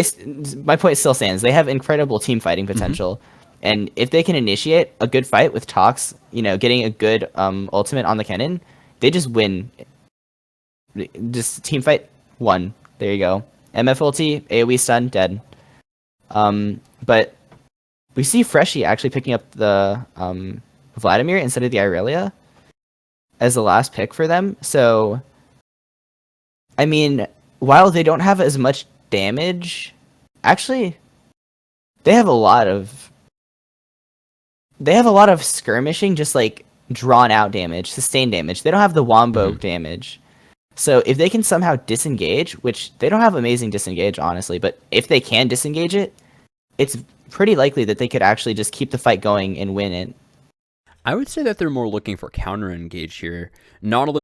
my point still stands. They have incredible team fighting potential, and if they can initiate a good fight with Tox, getting a good ultimate on the Kennen, they just win. Just team fight one. There you go. MF ulti, AoE stun, dead. But we see Freshie actually picking up the Vladimir instead of the Irelia as the last pick for them. So, I mean, while they don't have as much damage, actually, they have a lot of skirmishing, just like drawn out damage, sustained damage. They don't have the wombo damage. So if they can somehow disengage, which they don't have amazing disengage, honestly, but if they can disengage it, it's pretty likely that they could actually just keep the fight going and win it. I would say that they're more looking for counter engage here. Nautilus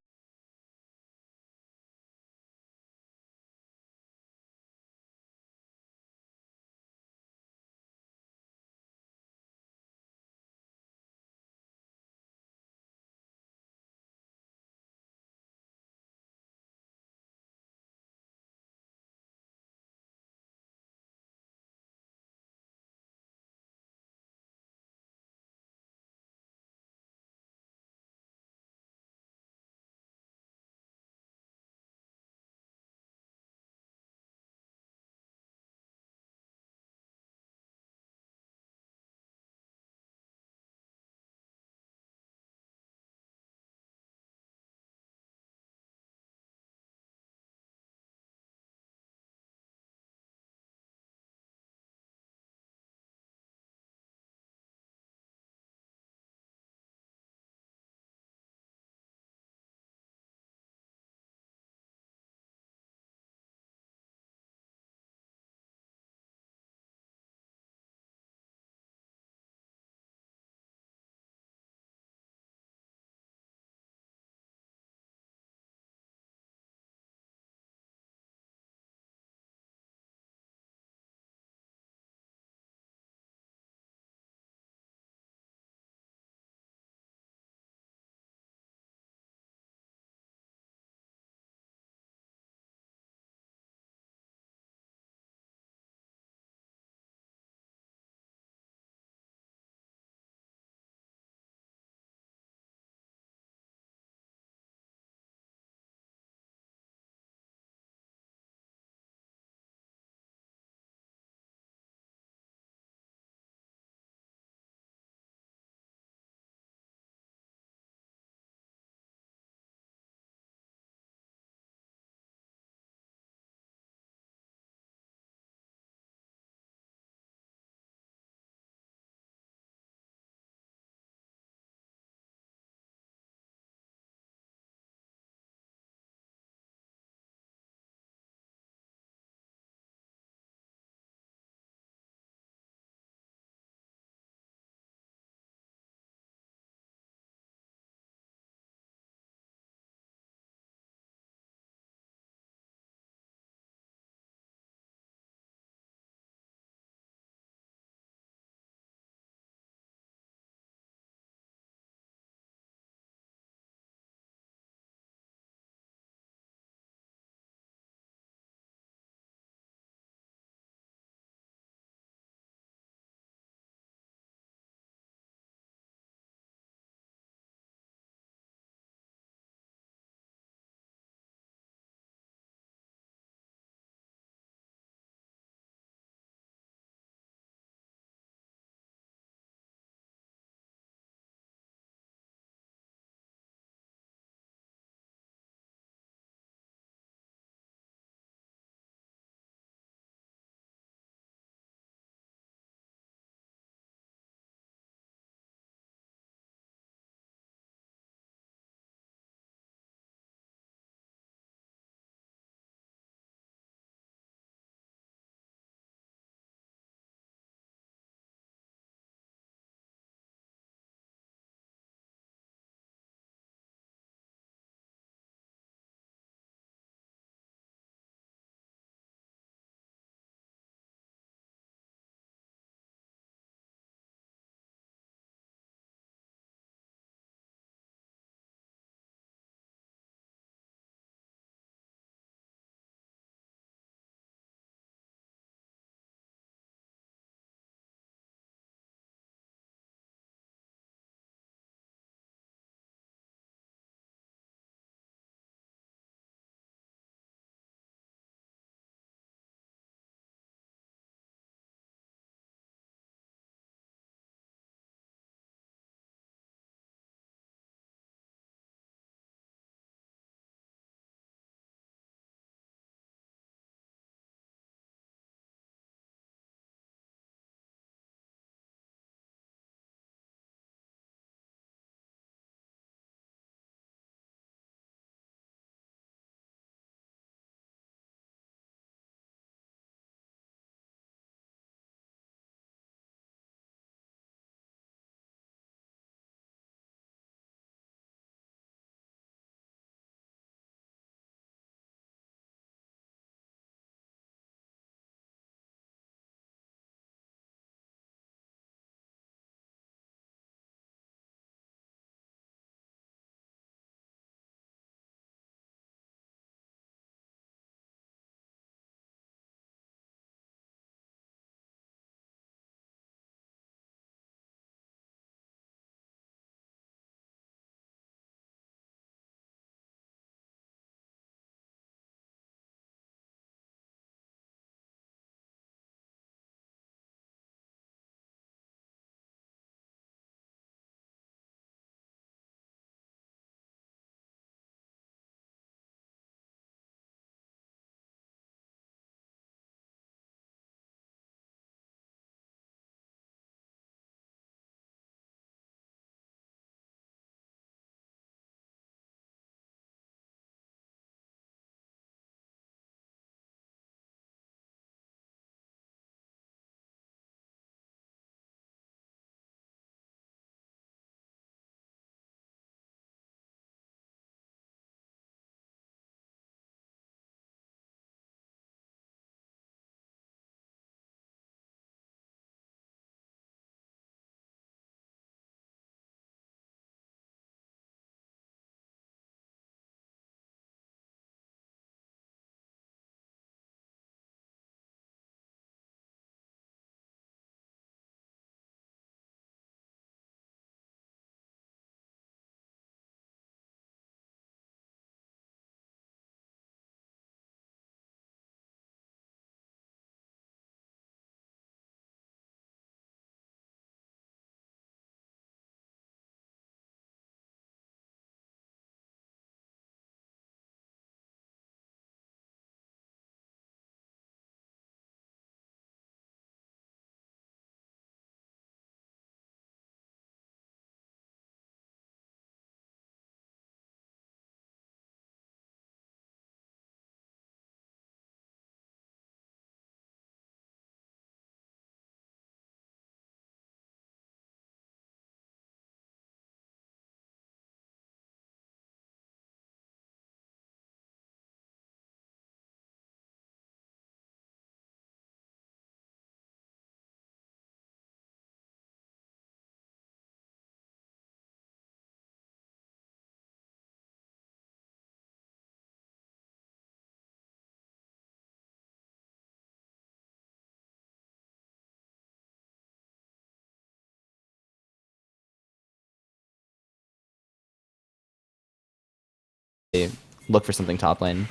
look for something top lane.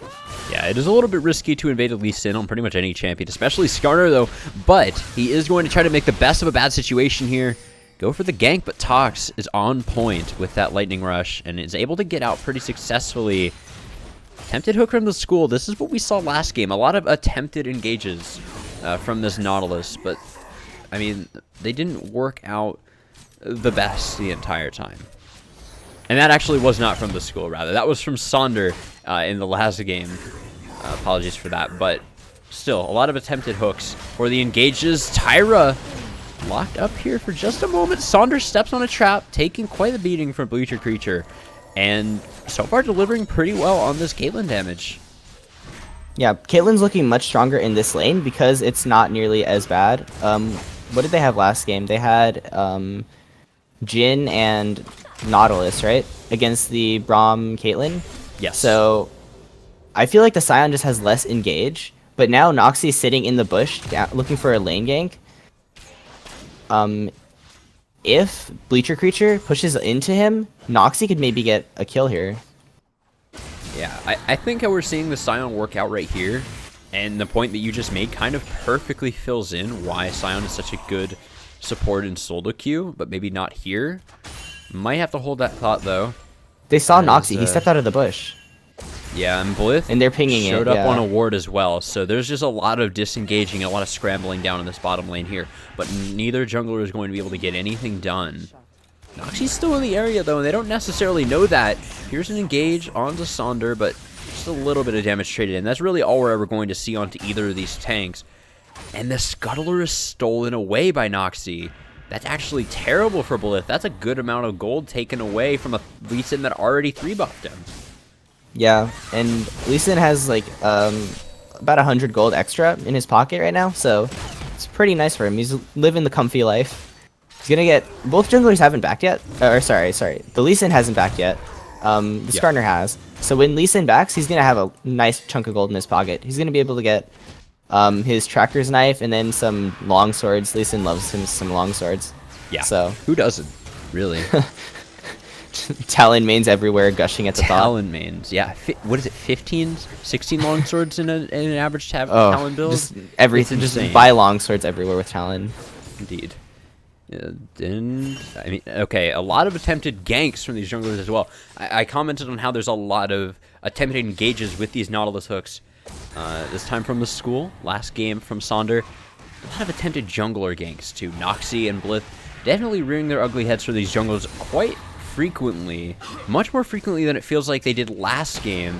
Yeah, it is a little bit risky to invade Lee Sin on pretty much any champion, especially Skarner, though. But he is going to try to make the best of a bad situation here. Go for the gank, but Tox is on point with that Lightning Rush and is able to get out pretty successfully. Attempted hook from the school. This is what we saw last game. A lot of attempted engages from this Nautilus, but, I mean, they didn't work out the best the entire time. And that actually was not from the school, rather. That was from Sonder in the last game. Apologies for that, but still, a lot of attempted hooks for the engages. Tyra locked up here for just a moment. Sonder steps on a trap, taking quite the beating from Bleacher Creature, and so far delivering pretty well on this Caitlyn damage. Yeah, Caitlyn's looking much stronger in this lane because it's not nearly as bad. What did they have last game? They had Jhin and Nautilus, right? Against the Braum Caitlyn. Yes. So I feel like the Sion just has less engage, but now Noxie's sitting in the bush looking for a lane gank. If Bleacher Creature pushes into him, Noxie could maybe get a kill here. Yeah, I think how we're seeing the Sion work out right here, and the point that you just made kind of perfectly fills in why Sion is such a good support in solo queue, but maybe not here. Might have to hold that thought, though. They saw Noxie. He stepped out of the bush. Yeah, and Blith and they're pinging showed it, up on a ward as well, so there's just a lot of disengaging, a lot of scrambling down in this bottom lane here, but neither jungler is going to be able to get anything done. Noxie's still in the area, though, and they don't necessarily know that. Here's an engage onto Sonder, but just a little bit of damage traded in. That's really all we're ever going to see onto either of these tanks. And the Scuttler is stolen away by Noxie. That's actually terrible for Blith. That's a good amount of gold taken away from a Lee Sin that already 3-buffed him. Yeah, and Lee Sin has like about 100 gold extra in his pocket right now, so it's pretty nice for him. He's living the comfy life. He's gonna get both junglers haven't backed yet. Or sorry, the Lee Sin hasn't backed yet. The Skarner has. So when Lee Sin backs, he's gonna have a nice chunk of gold in his pocket. He's gonna be able to get his Tracker's Knife and then some long swords. Lee Sin loves him some long swords. Yeah. So who doesn't, really? Talon mains everywhere, gushing at the top. Talon mains, yeah. What is it, 15, 16 long swords in an average Talon build? Just everything, just buy long swords everywhere with Talon. Indeed. And, I mean, okay, a lot of attempted ganks from these junglers as well. I commented on how there's a lot of attempted engages with these Nautilus hooks. This time from the school, last game from Sonder. A lot of attempted jungler ganks too. Noxie and Blith definitely rearing their ugly heads for these junglers quite frequently, much more frequently than it feels like they did last game.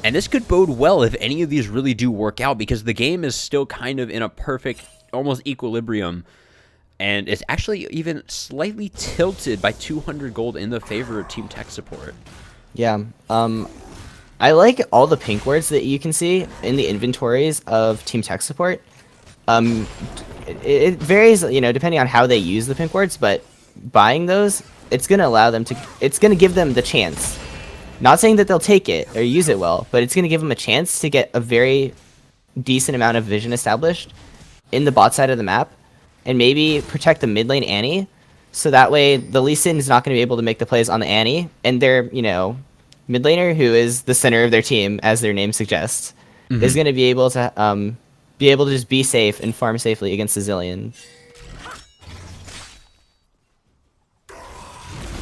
And this could bode well if any of these really do work out, because the game is still kind of in a perfect, almost equilibrium. And it's actually even slightly tilted by 200 gold in the favor of Team Tech support. Yeah, I like all the pink words that you can see in the inventories of Team Tech support. It varies, you know, depending on how they use the pink words, but buying those, it's going to allow them to, it's going to give them the chance. Not saying that they'll take it or use it well, but it's going to give them a chance to get a very decent amount of vision established in the bot side of the map and maybe protect the mid lane Annie. So that way the Lee Sin is not going to be able to make the plays on the Annie, and their, you know, mid laner, who is the center of their team, as their name suggests, is going to be able to just be safe and farm safely against the Zillion.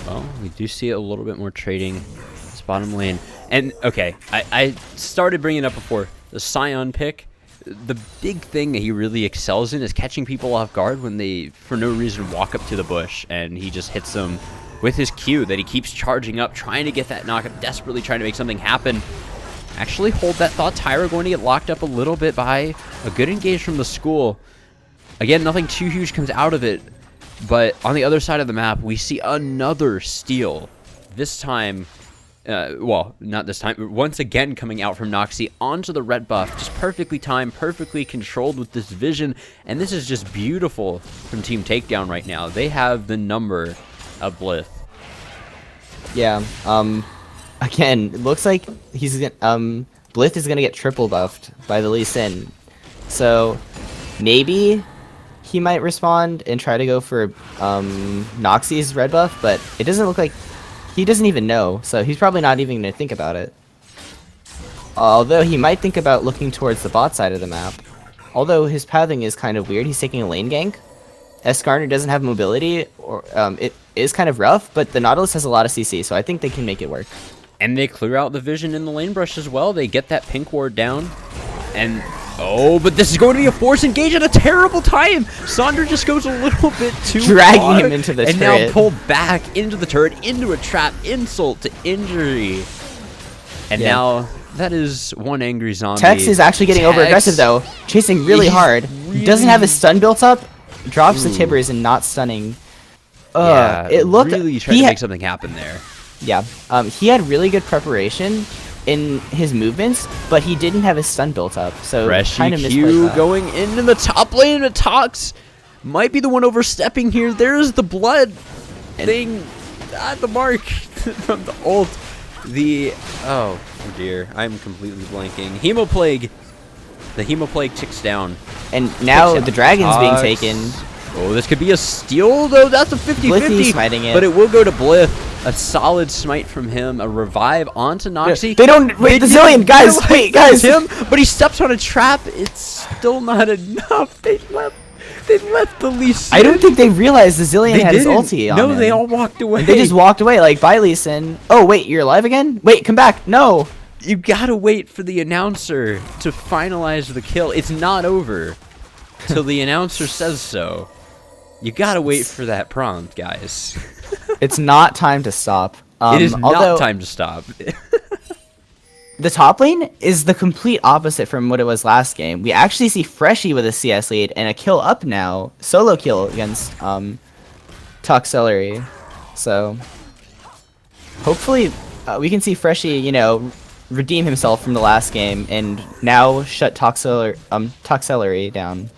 Well, we do see a little bit more trading this bottom lane. And, okay, I started bringing it up before. The Sion pick, the big thing that he really excels in is catching people off guard when they, for no reason, walk up to the bush, and he just hits them with his Q that he keeps charging up, trying to get that knockup, desperately trying to make something happen. Actually hold that thought. Tyra going to get locked up a little bit by a good engage from the school. Again, nothing too huge comes out of it. But on the other side of the map, we see another steal. This time, well, not this time, once again coming out from Noxie onto the red buff. Just perfectly timed, perfectly controlled with this vision. And this is just beautiful from Team Takedown right now. They have the number of Blith. Yeah, again, it looks like he's Blith is gonna get triple buffed by the Lee Sin. So maybe he might respond and try to go for Noxie's red buff, but it doesn't look like he doesn't even know, so he's probably not even gonna think about it. Although he might think about looking towards the bot side of the map. Although his pathing is kind of weird, he's taking a lane gank. Skarner doesn't have mobility, or it is kind of rough, but the Nautilus has a lot of CC, so I think they can make it work. And they clear out the vision in the lane brush as well. They get that pink ward down. And, oh, but this is going to be a force engage at a terrible time. Sonder just goes a little bit too Dragging far, him into the turret. And now pulled back into the turret, into a trap, insult to injury. And now that is one angry zombie. CsTechz is actually getting over aggressive though, chasing really hard. He doesn't have his stun built up, drops the Tibbers and not stunning. It looked really tried to make something happen there. Yeah, he had really good preparation in his movements, but he didn't have his stun built up, so kind of Q going into the top lane, and Tox might be the one overstepping here. There's the blood thing at the mark from the ult. Oh dear, I'm completely blanking. Hemoplague. The Hemoplague ticks down. And now the dragon's being taken. Oh, this could be a steal, though. That's a 50-50. Smiting it. But it will go to Blith. A solid smite from him. A revive onto Noxy. They don't... Wait, the Zillion! Guys, wait, guys! Him, but he steps on a trap. It's still not enough. They left the Lee Sin. I don't think they realized the Zillion had his ulti on No, him. they all walked away. And they just walked away, like, bye, Lee Sin. Oh, wait, you're alive again? Wait, come back. No! You gotta wait for the announcer to finalize the kill. It's not over till the announcer says so. You gotta wait for that prompt, guys. It's not time to stop. It is not time to stop. The top lane is the complete opposite from what it was last game. We actually see Freshy with a CS lead and a kill up now. Solo kill against Toxcelery. So hopefully we can see Freshy, you know, redeem himself from the last game and now shut Toxcelery down.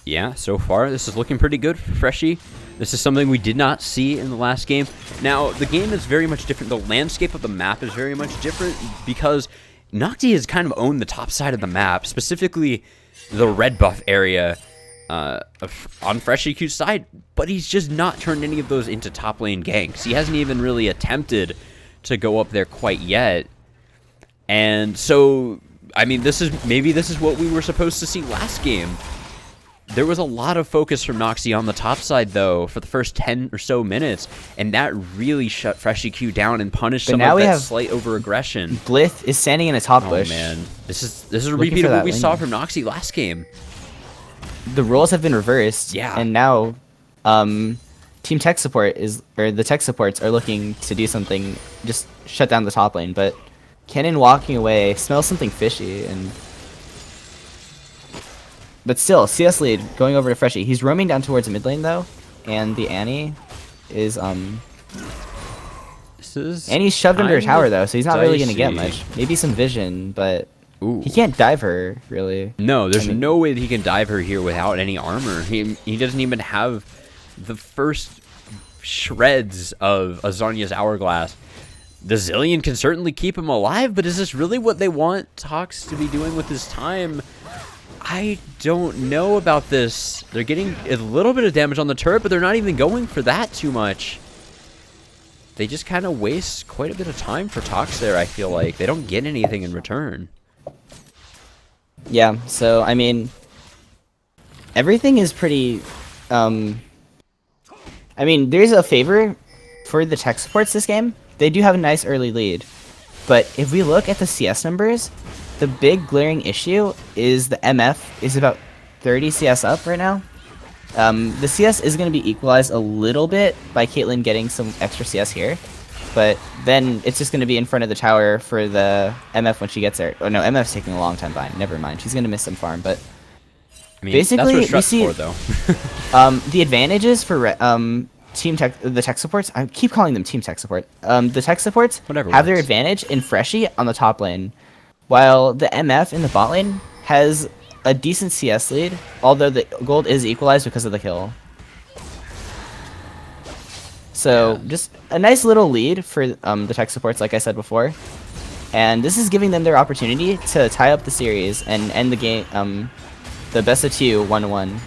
Yeah, so far this is looking pretty good for Freshy. This is something we did not see in the last game. Now, the game is very much different. The landscape of the map is very much different because Nocti has kind of owned the top side of the map, specifically the red buff area on Freshy Q's side, but he's just not turned any of those into top lane ganks. He hasn't even really attempted to go up there quite yet. And so, I mean, maybe this is what we were supposed to see last game. There was a lot of focus from Noxy on the top side, though, for the first 10 or so minutes, and that really shut Freshy Q down and punished some of that slight over-aggression. Blith is standing in a top bush. Oh, man. This is a repeat of what we saw from Noxy last game. The roles have been reversed, and now Team Tech Support the tech supports are looking to do something, just shut down the top lane, but Kennen walking away smells something fishy, but still, CS lead going over to Freshy. He's roaming down towards mid lane though, and the Annie is Annie's shoved under a tower though, so he's not really gonna get much. Maybe some vision, but he can't dive her really. No, there's no way that he can dive her here without any armor. He doesn't even have the first shreds of Azania's hourglass. The Zillion can certainly keep him alive, but is this really what they want Tox to be doing with his time? I don't know about this. They're getting a little bit of damage on the turret, but they're not even going for that too much. They just kind of waste quite a bit of time for Tox there, I feel like. They don't get anything in return. Yeah, so, I mean, everything is pretty, I mean, there's a favor for the tech supports this game. They do have a nice early lead. But if we look at the CS numbers, the big glaring issue is the MF is about 30 CS up right now. The CS is going to be equalized a little bit by Caitlyn getting some extra CS here. But then it's just going to be in front of the tower for the MF when she gets there. Oh no, MF's taking a long time by. Never mind. She's going to miss some farm. But I mean, basically, that's what we see for, though. the advantages for the tech supports. I keep calling them team tech support. The tech supports have their advantage in Freshy on the top lane, while the MF in the bot lane has a decent CS lead, although the gold is equalized because of the kill. So just a nice little lead for the tech supports, like I said before. And this is giving them their opportunity to tie up the series and end the game, the best of 2 1-1.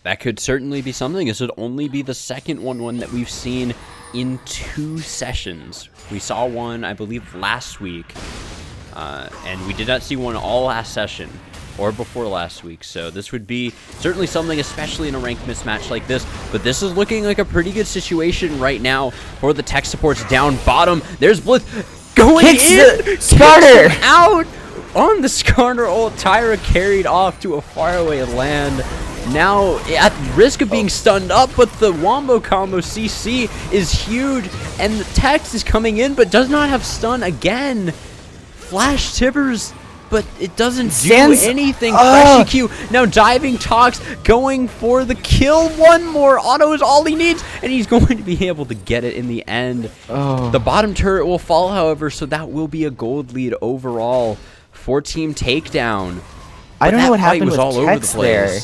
That could certainly be something. This would only be the second 1-1 that we've seen in 2 sessions. We saw one, I believe, last week, and we did not see one all last session or before last week. So this would be certainly something, especially in a ranked mismatch like this. But this is looking like a pretty good situation right now for the tech supports down bottom. There's Blitz going in, the Skarner out on the Skarner ult. Tyra carried off to a faraway land. Now at risk of being stunned up, but the wombo combo CC is huge, and the CsTechz is coming in, but does not have stun again. Flash Tibbers, but it doesn't do anything. FreshyQ now diving Tox, going for the kill. One more auto is all he needs, and he's going to be able to get it in the end. The bottom turret will fall, however, so that will be a gold lead overall for Team Takedown. I don't know what happened with CsTechz there.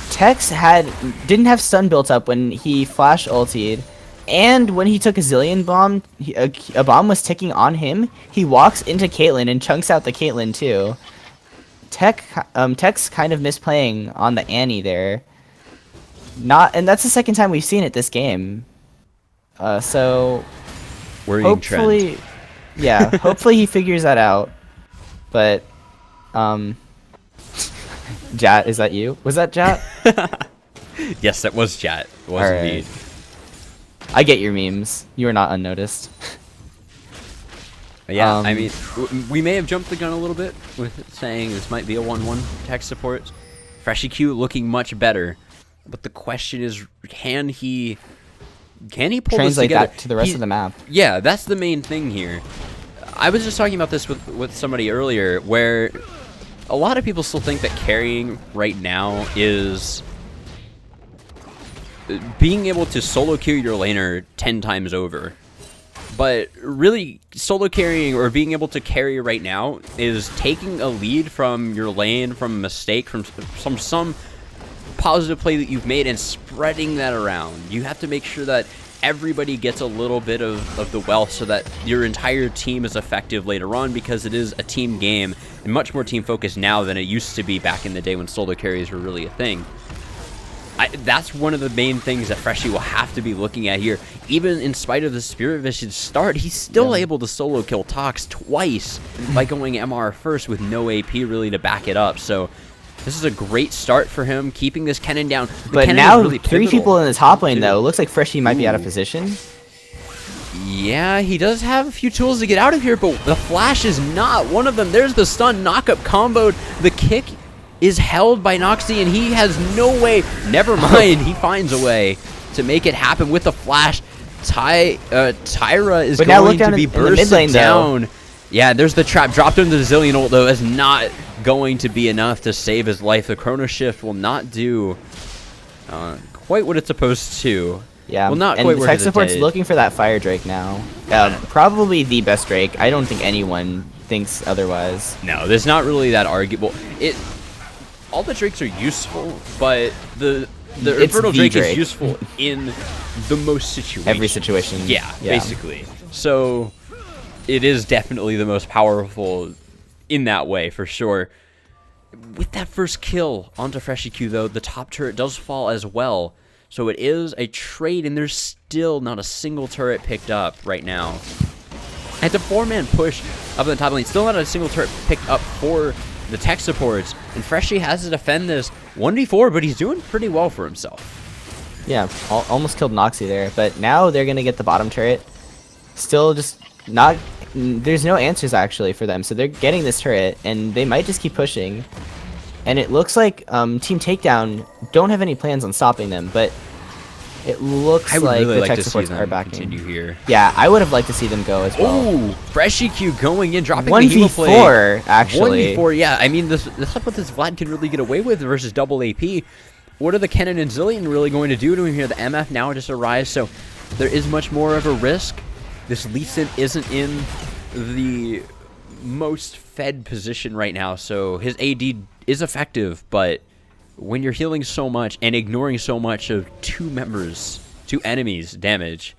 CsTechz didn't have stun built up when he flash ultied, and when he took a Zillion bomb, a bomb was ticking on him. He walks into Caitlyn and chunks out the Caitlyn too. Tech's kind of misplaying on the Annie there. And that's the second time we've seen it this game. So worrying hopefully, trend. Yeah, hopefully he figures that out. But Jat, is that you? Was that Jat? Yes, that was Jat. It was indeed. I get your memes. You are not unnoticed. Yeah, I mean, we may have jumped the gun a little bit with saying this might be a 1-1 tech support. FreshyQ looking much better, but the question is, can he pull this together? That to the rest of the map? Yeah, that's the main thing here. I was just talking about this with somebody earlier, where a lot of people still think that carrying right now is being able to solo kill your laner 10 times over. But really, solo carrying or being able to carry right now is taking a lead from your lane, from a mistake, from some positive play that you've made, and spreading that around. You have to make sure that everybody gets a little bit of the wealth so that your entire team is effective later on, because it is a team game and much more team focused now than it used to be back in the day when solo carries were really a thing. That's one of the main things that Freshy will have to be looking at here. Even in spite of the Spirit Vision start, he's still able to solo kill Tox twice by going MR first with no AP really to back it up. So this is a great start for him, keeping this Kennen down. But now really 3 people in the top lane, though. It looks like Freshy might be out of position. Yeah, he does have a few tools to get out of here, but the flash is not one of them. There's the stun, knock-up comboed. The kick is held by Noxy, and he has no way. Never mind, he finds a way to make it happen with the flash. Tyra is going to be bursted down. Yeah, there's the trap. Dropped into the Zillion ult, though, is not going to be enough to save his life. The Chrono Shift will not do quite what it's supposed to. Yeah, well, not and quite the tech support's looking for that Fire Drake now. Probably the best Drake. I don't think anyone thinks otherwise. No, there's not really that arguable. All the Drakes are useful, but the Infernal Drake is useful in the most situations. Every situation. Yeah, basically. So it is definitely the most powerful in that way, for sure. With that first kill onto FreshyQ, though, the top turret does fall as well. So it is a trade, and there's still not a single turret picked up right now. And it's a 4-man push up in the top lane. Still not a single turret picked up for the tech supports, and Freshy has to defend this 1v4, but he's doing pretty well for himself. Yeah, almost killed Noxy there, but now they're going to get the bottom turret. Still just not... There's no answers, actually, for them, so they're getting this turret, and they might just keep pushing. And it looks like Team Takedown don't have any plans on stopping them, but it looks like the tech supports are backing. Continue here. Yeah, I would have liked to see them go as well. Oh, FreshyQ going in, dropping 1v4, actually. 1v4, yeah. I mean, that's what this Vlad can really get away with versus double AP. What are the Kennen and Zillion really going to do to him here? The MF now just arrives, so there is much more of a risk. This Lee Sin isn't in the most fed position right now, so his AD is effective, but when you're healing so much and ignoring so much of two enemies damage,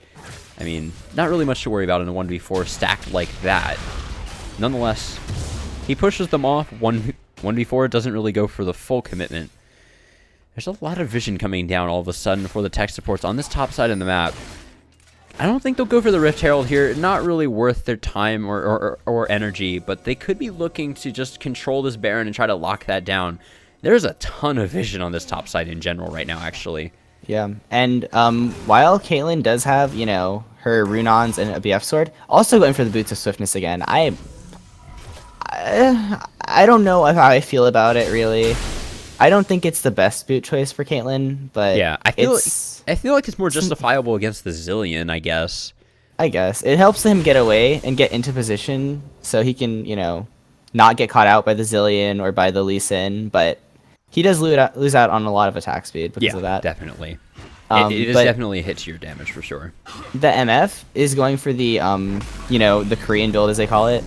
I mean, not really much to worry about in a 1v4 stacked like that. Nonetheless, he pushes them off. 1v4 doesn't really go for the full commitment. There's a lot of vision coming down all of a sudden for the tech supports on this top side of the map. I don't think they'll go for the Rift Herald here. Not really worth their time or energy, but they could be looking to just control this Baron and try to lock that down. There's a ton of vision on this top side in general right now, actually. Yeah, and while Caitlyn does have, you know, her Runons and a BF sword, also going for the Boots of Swiftness again. I don't know how I feel about it, really. I don't think it's the best boot choice for Caitlyn, but yeah, I feel like it's more justifiable against the Zillion, I guess. I guess it helps him get away and get into position so he can, you know, not get caught out by the Zillion or by the Lee Sin, but he does lose out on a lot of attack speed because of that. Definitely. It is definitely a hit to your damage for sure. The MF is going for the, you know, the Korean build as they call it.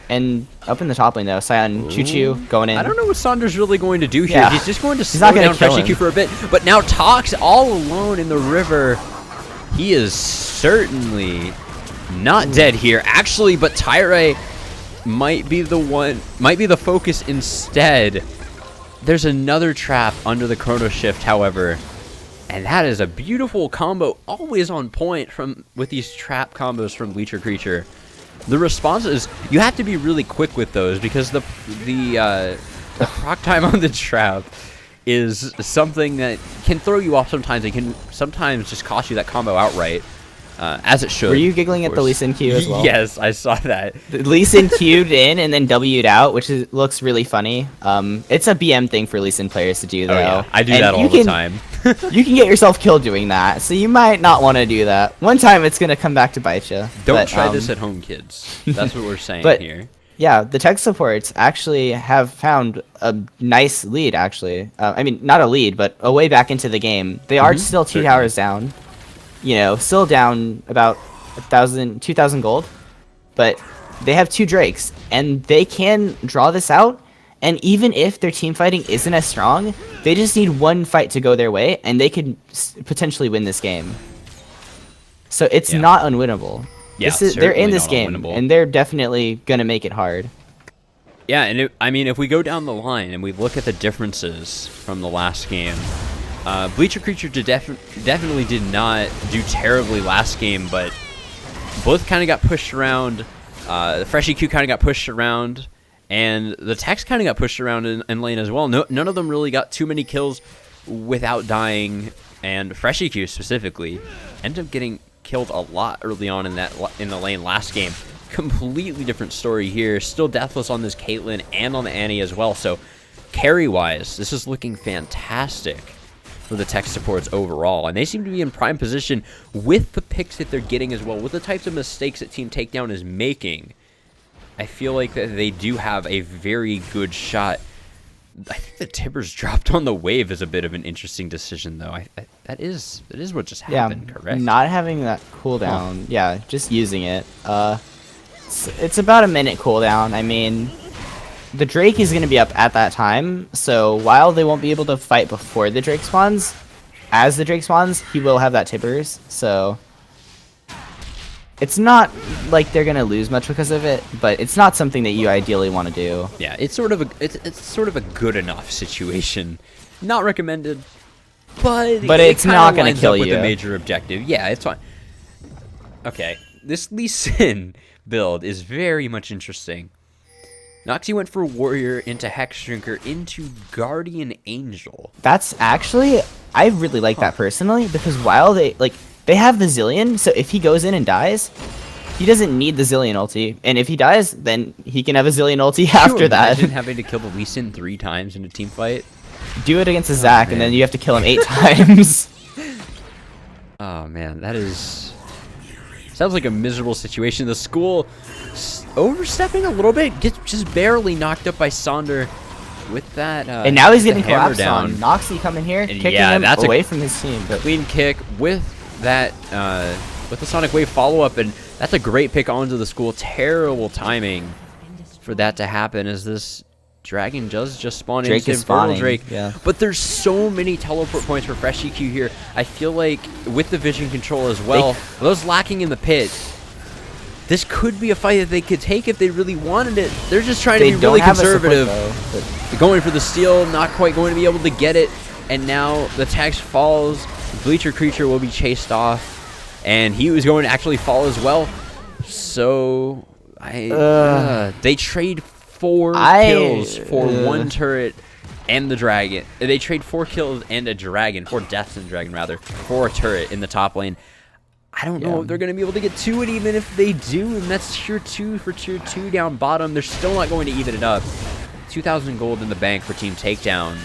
And up in the top lane though, Sion Choo going in. I don't know what Sandra's really going to do here. Yeah. He's just going to slow down FreshEQ for a bit. But now Tox all alone in the river. He is certainly not dead here, actually. But Tyre might be the focus instead. There's another trap under the Chrono Shift, however, and that is a beautiful combo, always on point with these trap combos from Bleacher Creature. The response is you have to be really quick with those because the proc time on the trap is something that can throw you off sometimes. It can sometimes just cost you that combo outright, as it should. Were you giggling at the Lee Sin Q as well? Yes, I saw that. The Lee Sin Q'd in and then W'd out, which looks really funny. It's a BM thing for Lee Sin players to do, though. Oh, yeah. I do that all the time. You can get yourself killed doing that, so you might not want to do that. One time it's going to come back to bite you. Don't try this at home, kids. That's what we're saying here. Yeah, the tech supports actually have found a nice lead, actually. I mean, not a lead, but a way back into the game. They are still 2 towers down. You know, still down about 2,000 gold. But they have 2 Drakes, and they can draw this out. And even if their team fighting isn't as strong, they just need one fight to go their way, and they could potentially win this game. So it's not unwinnable. Yeah, they're in this game, and they're definitely going to make it hard. Yeah, and I mean, if we go down the line and we look at the differences from the last game, Bleacher Creature definitely did not do terribly last game, but both kind of got pushed around. The FreshEQ kind of got pushed around, and the Tex kind of got pushed around in lane as well. None of them really got too many kills without dying, and FreshEQ specifically ended up getting killed a lot early on in the lane last game. Completely different story here. Still deathless on this Caitlyn and on the Annie as well. So carry-wise, this is looking fantastic for the tech supports overall, and they seem to be in prime position with the picks that they're getting as well, with the types of mistakes that Team Takedown is making. I feel like that they do have a very good shot. I think the Tibbers dropped on the wave is a bit of an interesting decision, though. That is what just happened, correct? Not having that cooldown. Yeah, just using it. It's about a minute cooldown. I mean, the Drake is going to be up at that time, so while they won't be able to fight before the Drake spawns, as the Drake spawns, he will have that Tibbers, so it's not like they're going to lose much because of it, but it's not something that you ideally want to do. Yeah, it's sort of a good enough situation. Not recommended, but it's not going to kill you. With the major objective. Yeah, it's fine. Okay, this Lee Sin build is very much interesting. Noxy went for Warrior into Hex Drinker into Guardian Angel. That's actually, I really like that personally, because while they have the Zillion, so if he goes in and dies, he doesn't need the Zillion ulti, and if he dies, then he can have a Zillion ulti after that. Imagine having to kill the Lee Sin 3 times in a team fight. Do it against a Zac, and then you have to kill him 8 times. Oh man, that sounds like a miserable situation. The school overstepping a little bit, gets just barely knocked up by Sonder with that. And now he's getting collapsed on. Noxy coming here, and kicking him away from his team. But clean kick with that, with the Sonic Wave follow-up, and that's a great pick onto the school. Terrible timing for that to happen as this Dragon does just spawn into Infernal Drake. Yeah. But there's so many teleport points for FreshEQ here. I feel like with the vision control as well, those lacking in the pit, this could be a fight that they could take if they really wanted it. They're just trying to be really conservative. They're going for the steal, not quite going to be able to get it. And now the tax falls. Bleacher Creature will be chased off. and he was going to actually fall as well. So they trade 4 kills for 1 turret and the dragon. They trade 4 kills and a dragon, 4 deaths and dragon rather, for a turret in the top lane. I don't know if they're going to be able to get to it, even if they do, and that's tier 2 for tier 2 down bottom. They're still not going to even it up. 2,000 gold in the bank for Team Takedown.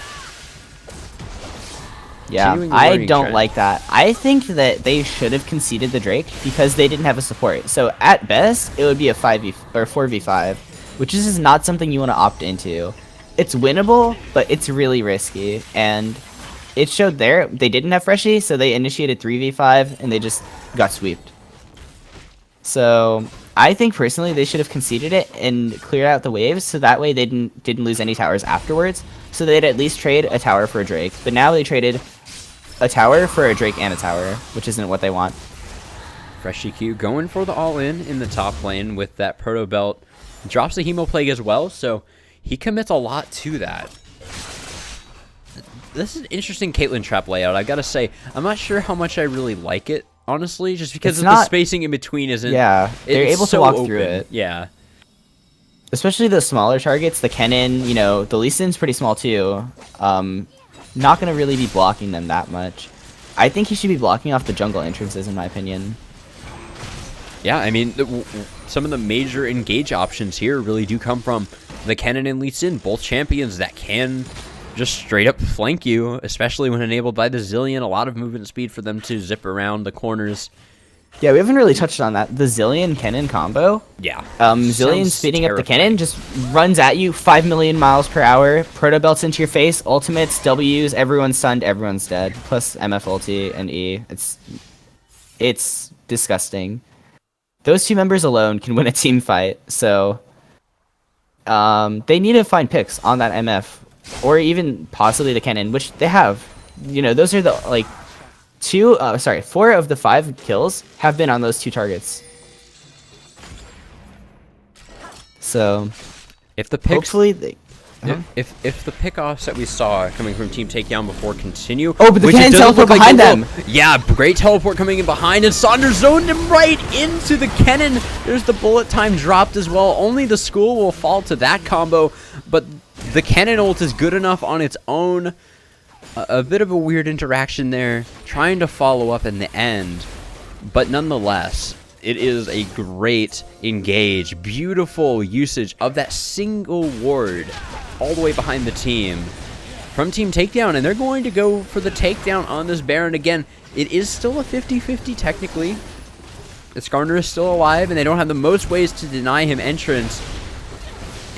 Yeah, I don't like that. I think that they should have conceded the Drake because they didn't have a support. So at best, it would be a 5v or 4v5, which is just not something you want to opt into. It's winnable, but it's really risky, and it showed there they didn't have Freshie, so they initiated 3v5 and they just got sweeped. So I think personally they should have conceded it and cleared out the waves, so that way they didn't lose any towers afterwards. So they'd at least trade a tower for a Drake. But now they traded a tower for a Drake and a tower, which isn't what they want. Freshie Q going for the all-in the top lane with that Proto Belt. Drops the Hemo Plague as well, so he commits a lot to that. This is an interesting Caitlyn trap layout, I gotta say. I'm not sure how much I really like it, honestly, just because the spacing in between isn't... Yeah, they're able to walk through it. Yeah. Especially the smaller targets, the Kennen, you know, the Lee Sin's pretty small too. Not going to really be blocking them that much. I think he should be blocking off the jungle entrances, in my opinion. Yeah, I mean, some of the major engage options here really do come from the Kennen and Lee Sin, both champions that can just straight up flank you, especially when enabled by the Zillion. A lot of movement speed for them to zip around the corners. Yeah, we haven't really touched on that. The Zillion Kennen combo. Yeah. Zillion speeding up the Kennen just runs at you 5 million miles per hour. Proto belts into your face, ultimates, W's, everyone's stunned, everyone's dead. Plus MF ulti and E. It's disgusting. Those 2 members alone can win a team fight, so they need to find picks on that MF. Or even possibly the Kennen, which they have. You know, those are the, like, 4 of the 5 kills have been on those 2 targets. So, if the picks, hopefully they... If the pickoffs that we saw coming from Team Takedown before continue... Oh, but the Kennen teleport behind them! Yeah, great teleport coming in behind, and Saunders zoned him right into the Kennen. There's the bullet time dropped as well. Only the school will fall to that combo, but the Kennen ult is good enough on its own. A bit of a weird interaction there, trying to follow up in the end, but nonetheless, it is a great engage, beautiful usage of that single ward all the way behind the team from Team Takedown, and they're going to go for the takedown on this Baron again. It is still a 50-50 technically. Skarner is still alive, and they don't have the most ways to deny him entrance,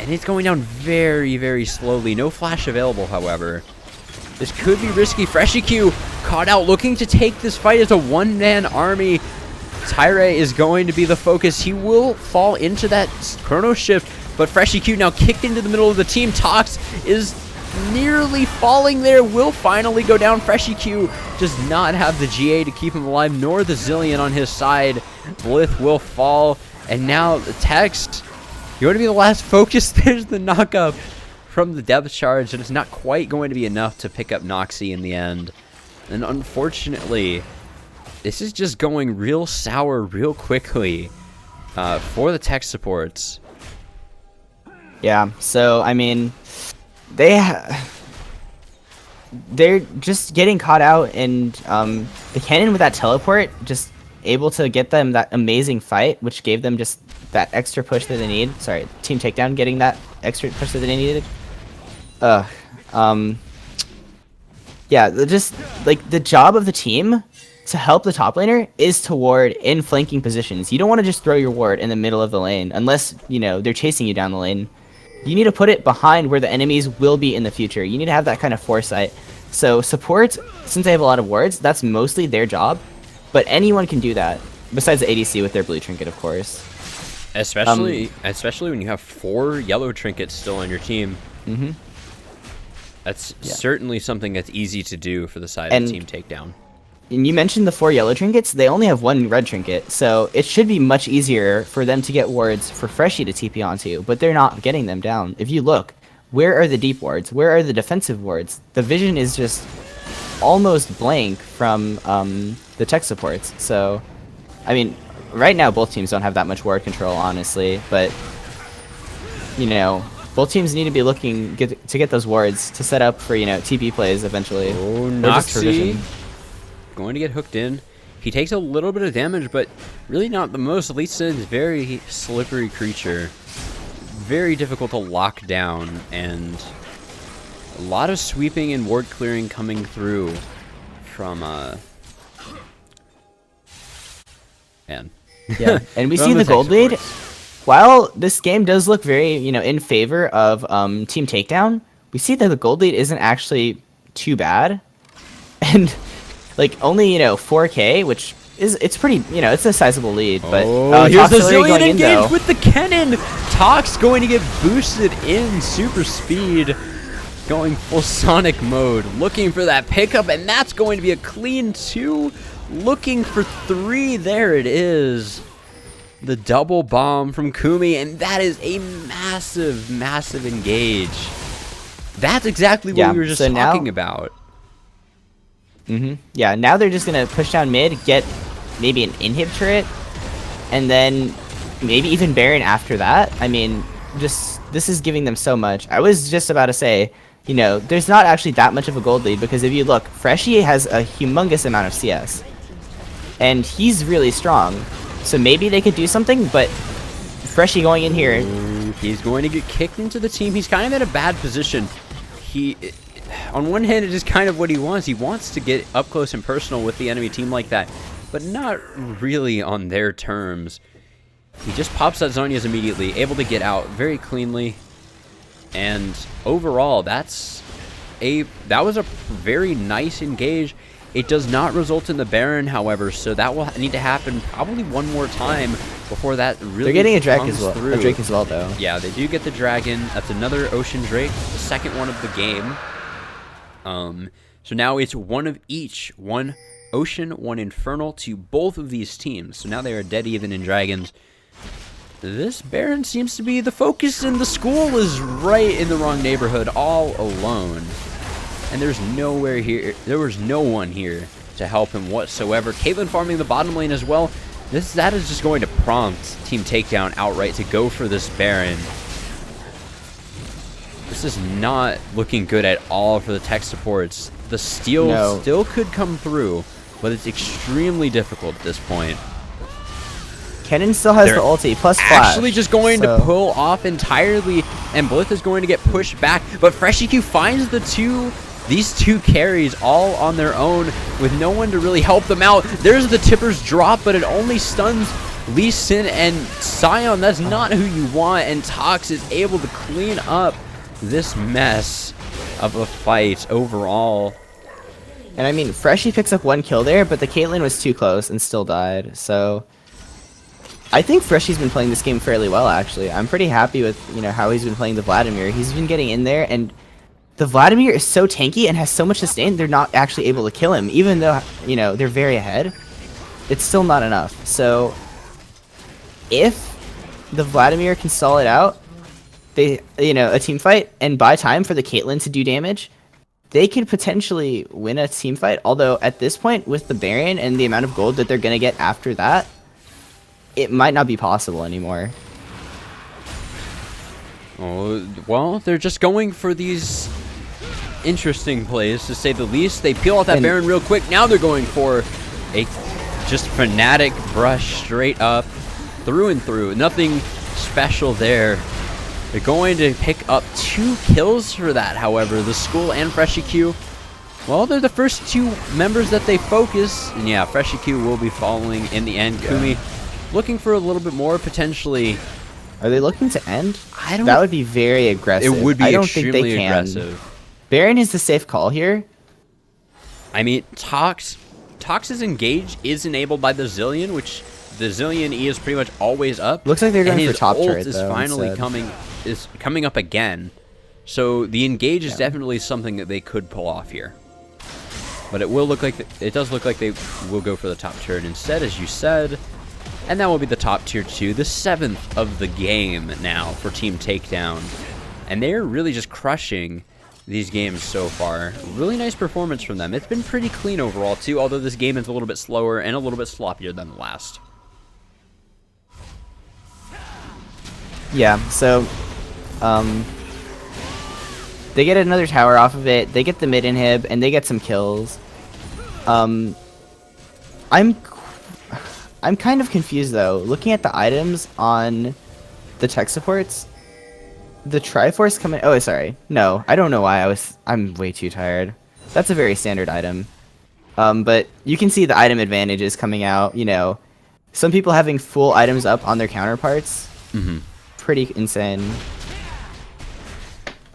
and it's going down very, very slowly. No flash available, however. This could be risky. Freshie Q caught out, looking to take this fight as a one-man army. Tyre is going to be the focus. He will fall into that Chrono Shift, but Freshie Q now kicked into the middle of the team. Tox is nearly falling there, will finally go down. Freshie Q does not have the GA to keep him alive, nor the Zillion on his side. Blith will fall, and now the text. You're going to be the last focus. There's the knockup from the depth charge, and it's not quite going to be enough to pick up Noxie in the end. And unfortunately, this is just going real sour real quickly for the tech supports. Yeah, so, I mean, they're just getting caught out, and the Kennen with that teleport just able to get them that amazing fight, which gave them just that extra push that they need. Sorry, Team Takedown getting that extra push that they needed. Yeah, just like the job of the team to help the top laner is to ward in flanking positions. You don't want to just throw your ward in the middle of the lane unless, you know, they're chasing you down the lane. You need to put it behind where the enemies will be in the future. You need to have that kind of foresight. So support, since they have a lot of wards, that's mostly their job, but anyone can do that besides the ADC with their blue trinket, of course. Especially when you have 4 yellow trinkets still on your team. Mm-hmm. That's certainly something that's easy to do for the side of Team Takedown. And you mentioned the 4 yellow trinkets. They only have 1 red trinket, so it should be much easier for them to get wards for Freshie to TP onto, but they're not getting them down. If you look, where are the deep wards? Where are the defensive wards? The vision is just almost blank from the tech supports, so I mean, right now both teams don't have that much ward control, honestly, but you know, both teams need to be looking to get those wards to set up for, you know, TP plays eventually. Oh, Or just for Noxy vision. going to get hooked in. He takes a little bit of damage, but really not the most. Lee Sin is a very slippery creature. Very difficult to lock down, and a lot of sweeping and ward clearing coming through from man. Yeah, and we From see the tech gold lead. supports. While this game does look very, you know, in favor of Team Takedown, we see that the gold lead isn't actually too bad, and like only, you know, 4K, which is, it's pretty, you know, it's a sizable lead. But Here's the Toxilary Zillion going in, engage though. with the Kennen. Tox going to get boosted in super speed, going full Sonic mode, looking for that pickup, and that's going to be a clean 2. Looking for 3. There it is. The double bomb from Kumi, and that is a massive, massive engage. That's exactly what we were just talking about. Yeah, now they're just gonna push down mid, get maybe an inhib turret, and then maybe even Baron after that. I mean, just this is giving them so much. I was just about to say, you know, there's not actually that much of a gold lead, because if you look, Freshie has a humongous amount of CS, and he's really strong. So maybe they could do something, but Freshie going in here, he's going to get kicked into the team. He's kind of in a bad position. He, on one hand, it is kind of what he wants. He wants to get up close and personal with the enemy team like that, but not really on their terms. He just pops that Zhonya's immediately, able to get out very cleanly. And overall, that was a very nice engage. It does not result in the Baron, however, so that will need to happen probably one more time before that really they're getting a Drake comes as well. through. A Drake as well, though. Yeah, they do get the dragon. That's another Ocean Drake, the second one of the game. So now it's one of each, one Ocean, one Infernal to both of these teams. So now they are dead even in dragons. This Baron seems to be the focus, and the school is right in the wrong neighborhood, all alone. And there's nowhere here. There was no one here to help him whatsoever. Caitlyn farming the bottom lane as well. That is just going to prompt Team Takedown outright to go for this Baron. This is not looking good at all for the tech supports. The steal still could come through, but it's extremely difficult at this point. Kennen still has the ulti, plus flash. Actually just going to pull off entirely, and Blith is going to get pushed back, but FreshyQ finds these two carries all on their own with no one to really help them out. There's the Tipper's drop, but it only stuns Lee Sin and Sion. That's not who you want, and Tox is able to clean up this mess of a fight overall. And I mean, Freshie picks up 1 kill there, but the Caitlyn was too close and still died, so I think Freshie's been playing this game fairly well, actually. I'm pretty happy with, you know, how he's been playing the Vladimir. He's been getting in there, and the Vladimir is so tanky and has so much sustain, they're not actually able to kill him. Even though, you know, they're very ahead, it's still not enough. So if the Vladimir can stall it out, a team fight, and buy time for the Caitlyn to do damage, they could potentially win a team fight. Although at this point, with the Baron and the amount of gold that they're going to get after that, it might not be possible anymore. Oh, well, they're just going for these interesting plays, to say the least. They peel off that Baron real quick. Now they're going for a just fanatic brush straight up, through and through. Nothing special there. They're going to pick up 2 kills for that, however. The school and FreshyQ, well, they're the first 2 members that they focus. And yeah, FreshyQ will be following in the end. Kumi looking for a little bit more, potentially. Are they looking to end? I don't. That would be very aggressive. It would be I don't extremely think they can. aggressive. Baron is the safe call here. I mean, Tox's engage is enabled by the Zillion, which the Zillion E is pretty much always up. Looks like they're going for top ult turret, is though, finally instead. coming up again. So the engage is definitely something that they could pull off here. But it will look like it does look like they will go for the top turret instead, as you said. And that will be the top tier 2, the 7th of the game now for Team Takedown. And they're really just crushing these games so far. Really nice performance from them. It's been pretty clean overall too, although this game is a little bit slower and a little bit sloppier than the last. Yeah, so they get another tower off of it. They get the mid inhib, and they get some kills. I'm kind of confused though. Looking at the items on the tech supports, the Triforce coming. Oh, sorry. No, I don't know why I'm way too tired. That's a very standard item. But you can see the item advantages coming out. You know, some people having full items up on their counterparts. Pretty insane.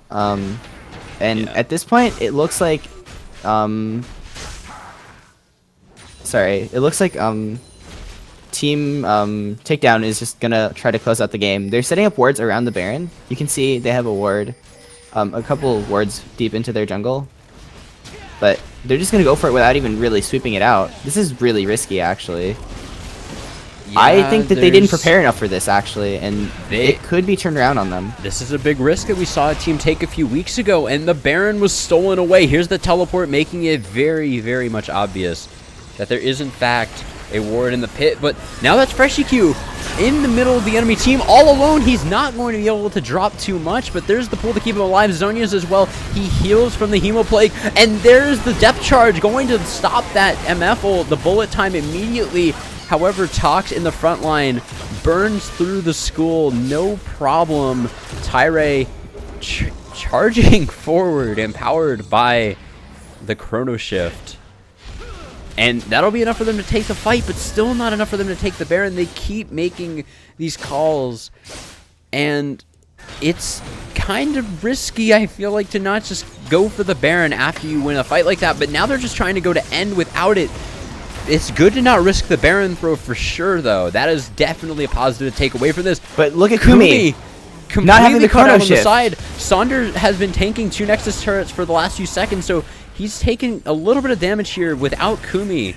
And at this point, it looks like, sorry, it looks like Team Takedown is just gonna try to close out the game. They're setting up wards around the Baron. You can see they have a ward, a couple wards deep into their jungle, but they're just gonna go for it without even really sweeping it out. This is really risky, actually. Yeah, I think that they didn't prepare enough for this, actually, and it could be turned around on them. This is a big risk that we saw a team take a few weeks ago, and the Baron was stolen away. Here's the teleport, making it very, very much obvious that there is, in fact, a ward in the pit. But now that's FreshyQ in the middle of the enemy team, all alone. He's not going to be able to drop too much, but there's the pull to keep him alive. Zhonya's as well. He heals from the Hemoplague, and there's the depth charge going to stop that MF ult, the bullet time immediately. However, Tox in the front line burns through the school, no problem. Tyre charging forward, empowered by the Chrono Shift. And that'll be enough for them to take the fight, but still not enough for them to take the Baron. They keep making these calls, and it's kind of risky, I feel like, to not just go for the Baron after you win a fight like that. But now they're just trying to go to end without it. It's good to not risk the Baron throw for sure, though. That is definitely a positive to take away from this. But look at Kumi. Not having the Chrono Shift. On the side. Sonder has been tanking 2 Nexus turrets for the last few seconds, so he's taking a little bit of damage here without Kumi,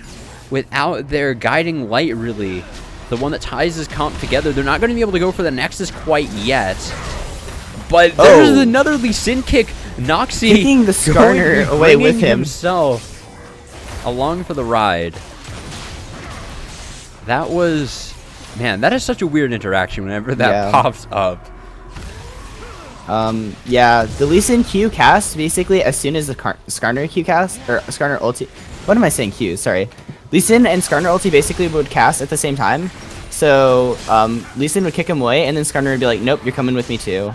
without their guiding light, really. The one that ties his comp together. They're not going to be able to go for the Nexus quite yet. But there's another Lee Sin kick. Noxy kicking the Skarner away with him. Himself along for the ride. That was, man, that is such a weird interaction whenever that pops up. Yeah, the Lee Sin Q cast, basically, as soon as the Skarner Q cast, or Skarner ulti, what am I saying, Q, sorry. Lee Sin and Skarner ulti basically would cast at the same time, so, Lee Sin would kick him away, and then Skarner would be like, nope, you're coming with me too.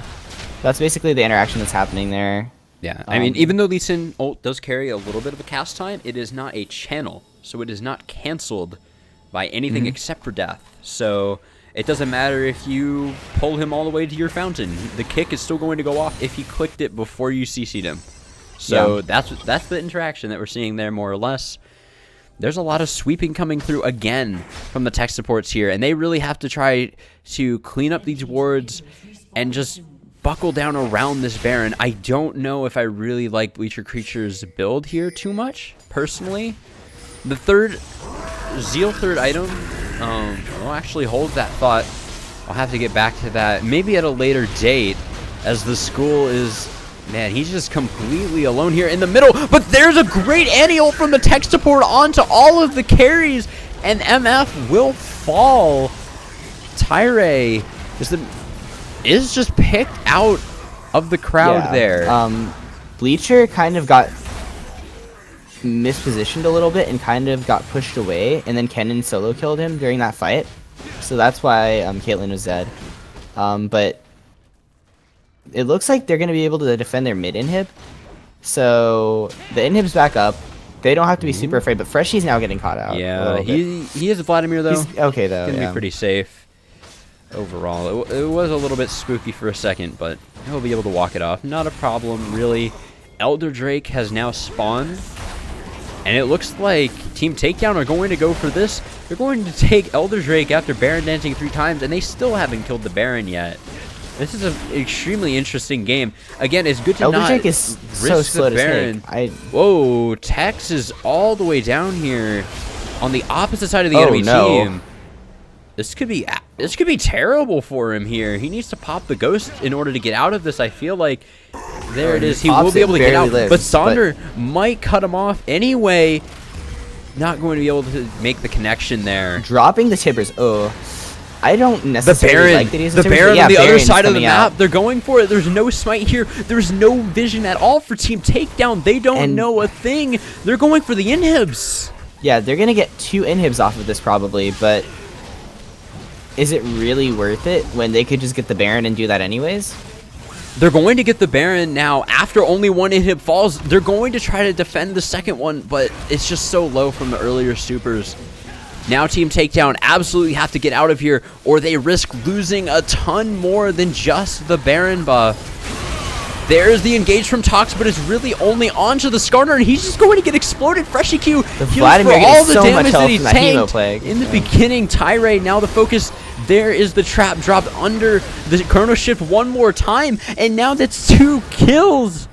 That's basically the interaction that's happening there. Yeah, I mean, even though Lee Sin ult does carry a little bit of a cast time, it is not a channel, so it is not cancelled by anything except for death. So it doesn't matter if you pull him all the way to your fountain. The kick is still going to go off if he clicked it before you CC'd him. So that's the interaction that we're seeing there, more or less. There's a lot of sweeping coming through again from the tech supports here, and they really have to try to clean up these wards and just buckle down around this Baron. I don't know if I really like Bleacher Creature's build here too much, personally. The Zeal third item, I'll actually hold that thought. I'll have to get back to that maybe at a later date, as the school is, man, he's just completely alone here in the middle. But there's a great anti-ult from the tech support onto all of the carries, and MF will fall. Tyre is just picked out of the crowd there. Bleacher kind of got mispositioned a little bit and kind of got pushed away, and then Kennen solo killed him during that fight, so that's why Caitlyn was dead. But it looks like they're going to be able to defend their mid inhib, so the inhib's back up. They don't have to be super afraid, but Freshy's now getting caught out. Yeah, he is Vladimir, though. He's okay, though. Gonna be pretty safe overall. It was a little bit spooky for a second, but he'll be able to walk it off. Not a problem, really. Elder Drake has now spawned, and it looks like Team Takedown are going to go for this. They're going to take Elder Drake after Baron dancing 3 times, and they still haven't killed the Baron yet. This is an extremely interesting game. Again, it's good to Elder not Drake is so slow to Baron. take. Whoa, Tex is all the way down here on the opposite side of the enemy team. This could be terrible for him here. He needs to pop the ghost in order to get out of this. I feel like there it is. He will be able to get out, but Sonder might cut him off anyway. Not going to be able to make the connection there. Dropping the Tibbers. Oh, I don't The necessarily Baron, like that he's the a super, Baron yeah, on the other Baron's side of the coming map. out. They're going for it. There's no smite here. There's no vision at all for Team Takedown. They don't know a thing. They're going for the inhibs. Yeah, they're gonna get 2 inhibs off of this probably, but is it really worth it when they could just get the Baron and do that anyways? They're going to get the Baron now. After only 1 inhib falls, they're going to try to defend the second one, but it's just so low from the earlier supers. Now Team Takedown absolutely have to get out of here, or they risk losing a ton more than just the Baron buff. There's the engage from Tox, but it's really only onto the Skarner, and he's just going to get exploded. Freshie Q heals Vladimir for getting all the so much damage health that he from that Hemo tanked Plague. in the beginning. Tyree, now the focus. There is the trap dropped under the Chrono Shift one more time, and now that's 2 kills.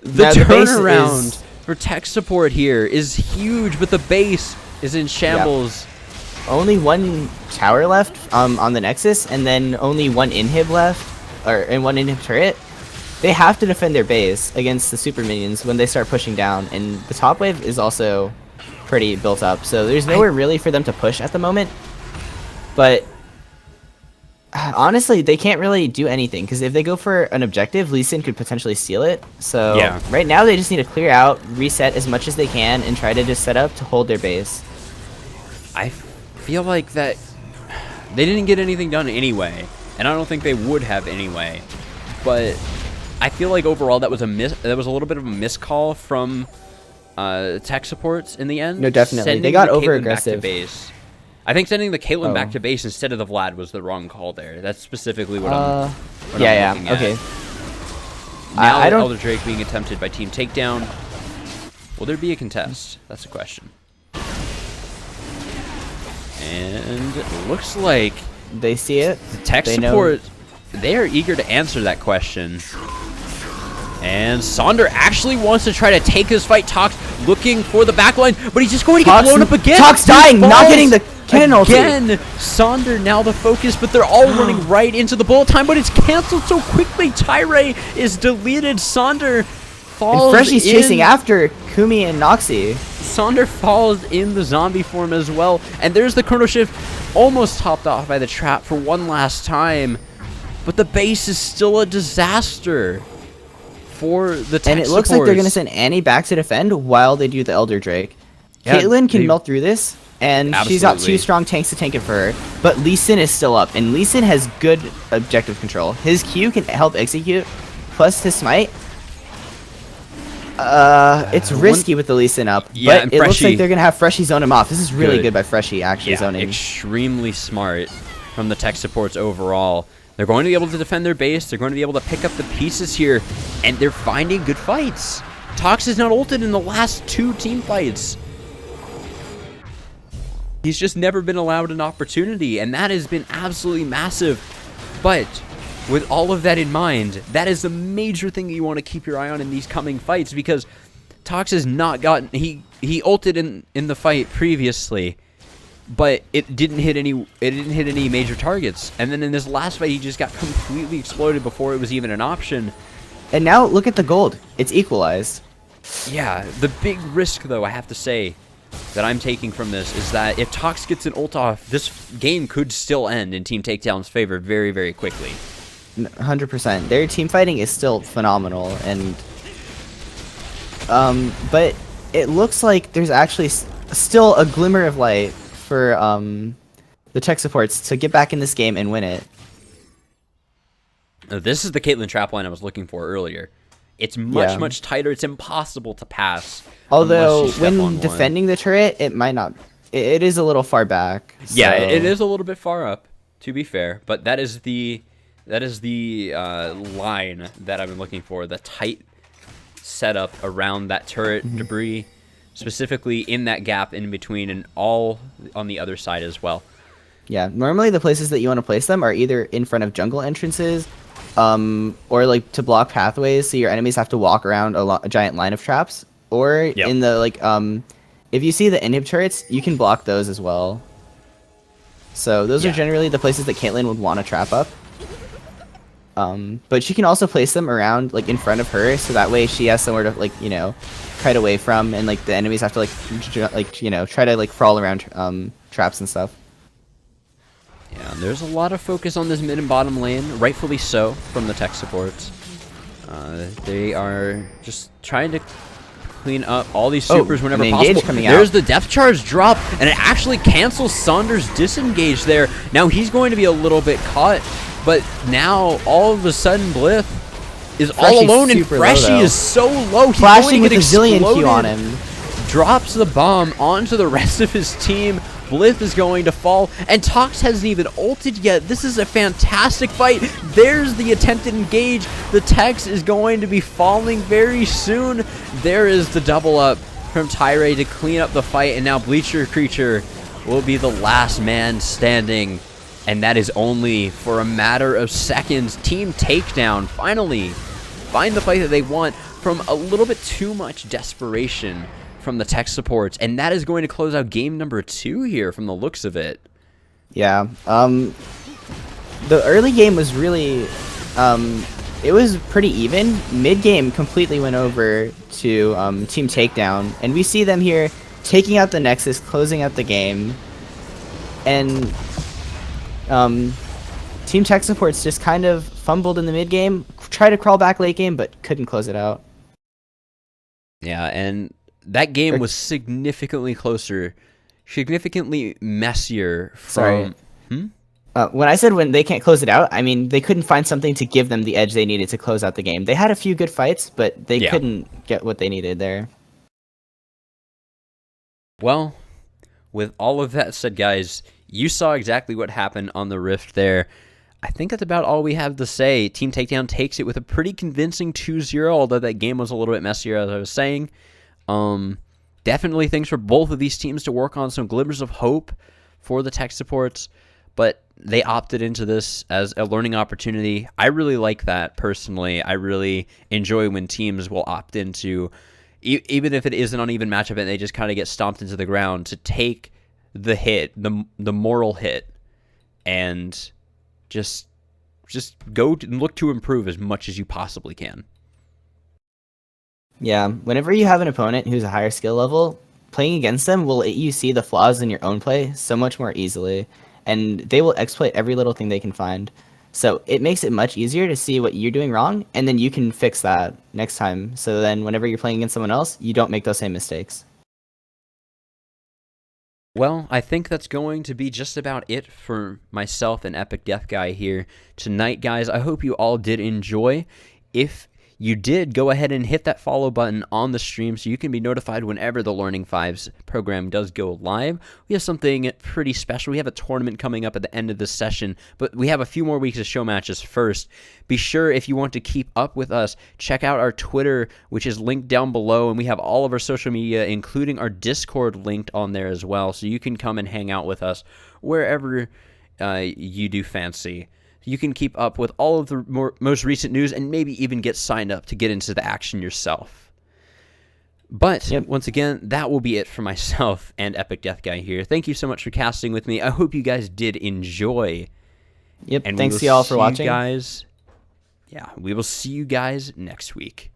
The turnaround for tech support here is huge, but the base is in shambles. Only 1 tower left on the Nexus, and then only 1 inhib left, and 1 inhib turret. They have to defend their base against the super minions when they start pushing down, and the top wave is also pretty built up, so there's nowhere really for them to push at the moment. But honestly, they can't really do anything, because if they go for an objective, Lee Sin could potentially steal it. So Yeah. right now they just need to clear out, reset as much as they can, and try to just set up to hold their base. I feel like that they didn't get anything done anyway, and I don't think they would have anyway. But I feel like overall that was a little bit of a miscall from tech supports in the end. No, definitely. Sending They got the Caitlyn over-aggressive. back to base. I think sending the Caitlyn back to base instead of the Vlad was the wrong call there. That's specifically what I'm looking at. Okay. Now I don't. Elder Drake being attempted by Team Takedown. Will there be a contest? That's a question. And it looks like They see it. the tech They support, they are eager to answer that question. And Sonder actually wants to try to take this fight. Tox looking for the backline, but he's just going to get blown up again. Tox dying, not getting the cannon ulti. Again, Sonder now the focus, but they're all running right into the bullet time, but it's canceled so quickly. Tyree is deleted. Sonder falls And Freshie's in. chasing after Kumi and Noxie. Sonder falls in the zombie form as well, and there's the Chrono Shift almost topped off by the trap for one last time, but the base is still a disaster for the tech And it looks like they're supports. going to send Annie back to defend while they do the Elder Drake. Yeah, Caitlyn can they- melt through this, and she's got Absolutely. 2 strong tanks to tank it for her. But Lee Sin is still up, and Lee Sin has good objective control. His Q can help execute, plus his smite. It's risky with the Lee Sin up, Yeah, and but it looks Freshie- like they're going to have Freshie zone him off. This is really Good. good by Freshie actually zoning. extremely smart from the tech supports overall. They're going to be able to defend their base. They're going to be able to pick up the pieces here, and they're finding good fights. Tox is not ulted in the last 2 team fights. He's just never been allowed an opportunity, and that has been absolutely massive. But with all of that in mind, that is the major thing that you want to keep your eye on in these coming fights, because Tox has not gotten... He ulted in the fight previously, but it didn't hit any major targets. And then in this last fight, he just got completely exploded before it was even an option. And now look at the gold. It's equalized. Yeah, the big risk, though, I have to say, that I'm taking from this is that if Tox gets an ult off, this game could still end in Team Takedown's favor very, very quickly. 100%. Their team fighting is still phenomenal, and but it looks like there's actually still a glimmer of light for the tech supports to get back in this game and win it. This is the Caitlyn trap line I was looking for earlier. It's much tighter. It's impossible to pass. Although unless you step on when one. defending the turret, it might not. It is a little far back. Yeah, so- it is a little bit far up, to be fair. But that is the line that I've been looking for. The tight setup around that turret debris, specifically in that gap in between, and all on the other side as well. Yeah, normally the places that you want to place them are either in front of jungle entrances, or like to block pathways, so your enemies have to walk around a giant line of traps, or in the like if you see the inhib turrets, you can block those as well. So those are generally the places that Caitlyn would want to trap up. But she can also place them around like in front of her, so that way she has somewhere to like kite away from, and like the enemies have to try to like crawl around traps and stuff. Yeah, and there's a lot of focus on this mid and bottom lane, rightfully so, from the tech supports. They are just trying to clean up all these supers whenever and the possible. engage coming There's out. the depth charge drop, and it actually cancels Saunders' disengage there. Now he's going to be a little bit caught, but now all of a sudden Blith is all alone, and Freshie is so low. He's flashing going to with get a zillion exploded. Q on him. Drops the bomb onto the rest of his team. Blith is going to fall, and CsTechz hasn't even ulted yet. This is a fantastic fight. There's the attempted engage. The CsTechz is going to be falling very soon. There is the double up from Tyre to clean up the fight, and now Bleacher Creature will be the last man standing, and that is only for a matter of seconds. Team Takedown finally find the fight that they want from a little bit too much desperation from the tech supports, and that is going to close out game number 2 here from the looks of it. Yeah. The early game was really, it was pretty even. Mid game completely went over to Team Takedown, and we see them here taking out the Nexus, closing out the game, and Team Tech supports just kind of fumbled in the mid game, tried to crawl back late game, but couldn't close it out. Yeah, and that game was significantly closer, significantly messier from... When I said when they can't close it out, I mean they couldn't find something to give them the edge they needed to close out the game. They had a few good fights, but they couldn't get what they needed there. Well, with all of that said, guys, you saw exactly what happened on the Rift there. I think that's about all we have to say. Team Takedown takes it with a pretty convincing 2-0, although that game was a little bit messier, as I was saying. Definitely things for both of these teams to work on, some glimmers of hope for the tech supports, but they opted into this as a learning opportunity. I really like that personally. I really enjoy when teams will opt into, even if it is an uneven matchup and they just kind of get stomped into the ground, to take the hit, the moral hit, and just go and look to improve as much as you possibly can. Yeah, whenever you have an opponent who's a higher skill level, playing against them will let you see the flaws in your own play so much more easily, and they will exploit every little thing they can find. So it makes it much easier to see what you're doing wrong, and then you can fix that next time. So then whenever you're playing against someone else, you don't make those same mistakes. Well, I think that's going to be just about it for myself and Epic Death Guy here tonight, guys. I hope you all did enjoy. If you did, go ahead and hit that follow button on the stream so you can be notified whenever the Learning Fives program does go live. We have something pretty special. We have a tournament coming up at the end of this session, but we have a few more weeks of show matches first. Be sure, if you want to keep up with us, check out our Twitter, which is linked down below, and we have all of our social media, including our Discord, linked on there as well, so you can come and hang out with us wherever you do fancy. You can keep up with all of the most recent news and maybe even get signed up to get into the action yourself. But once again, that will be it for myself and Epic Death Guy here. Thank you so much for casting with me. I hope you guys did enjoy. Yep, and thanks to y'all for watching. Guys, we will see you guys next week.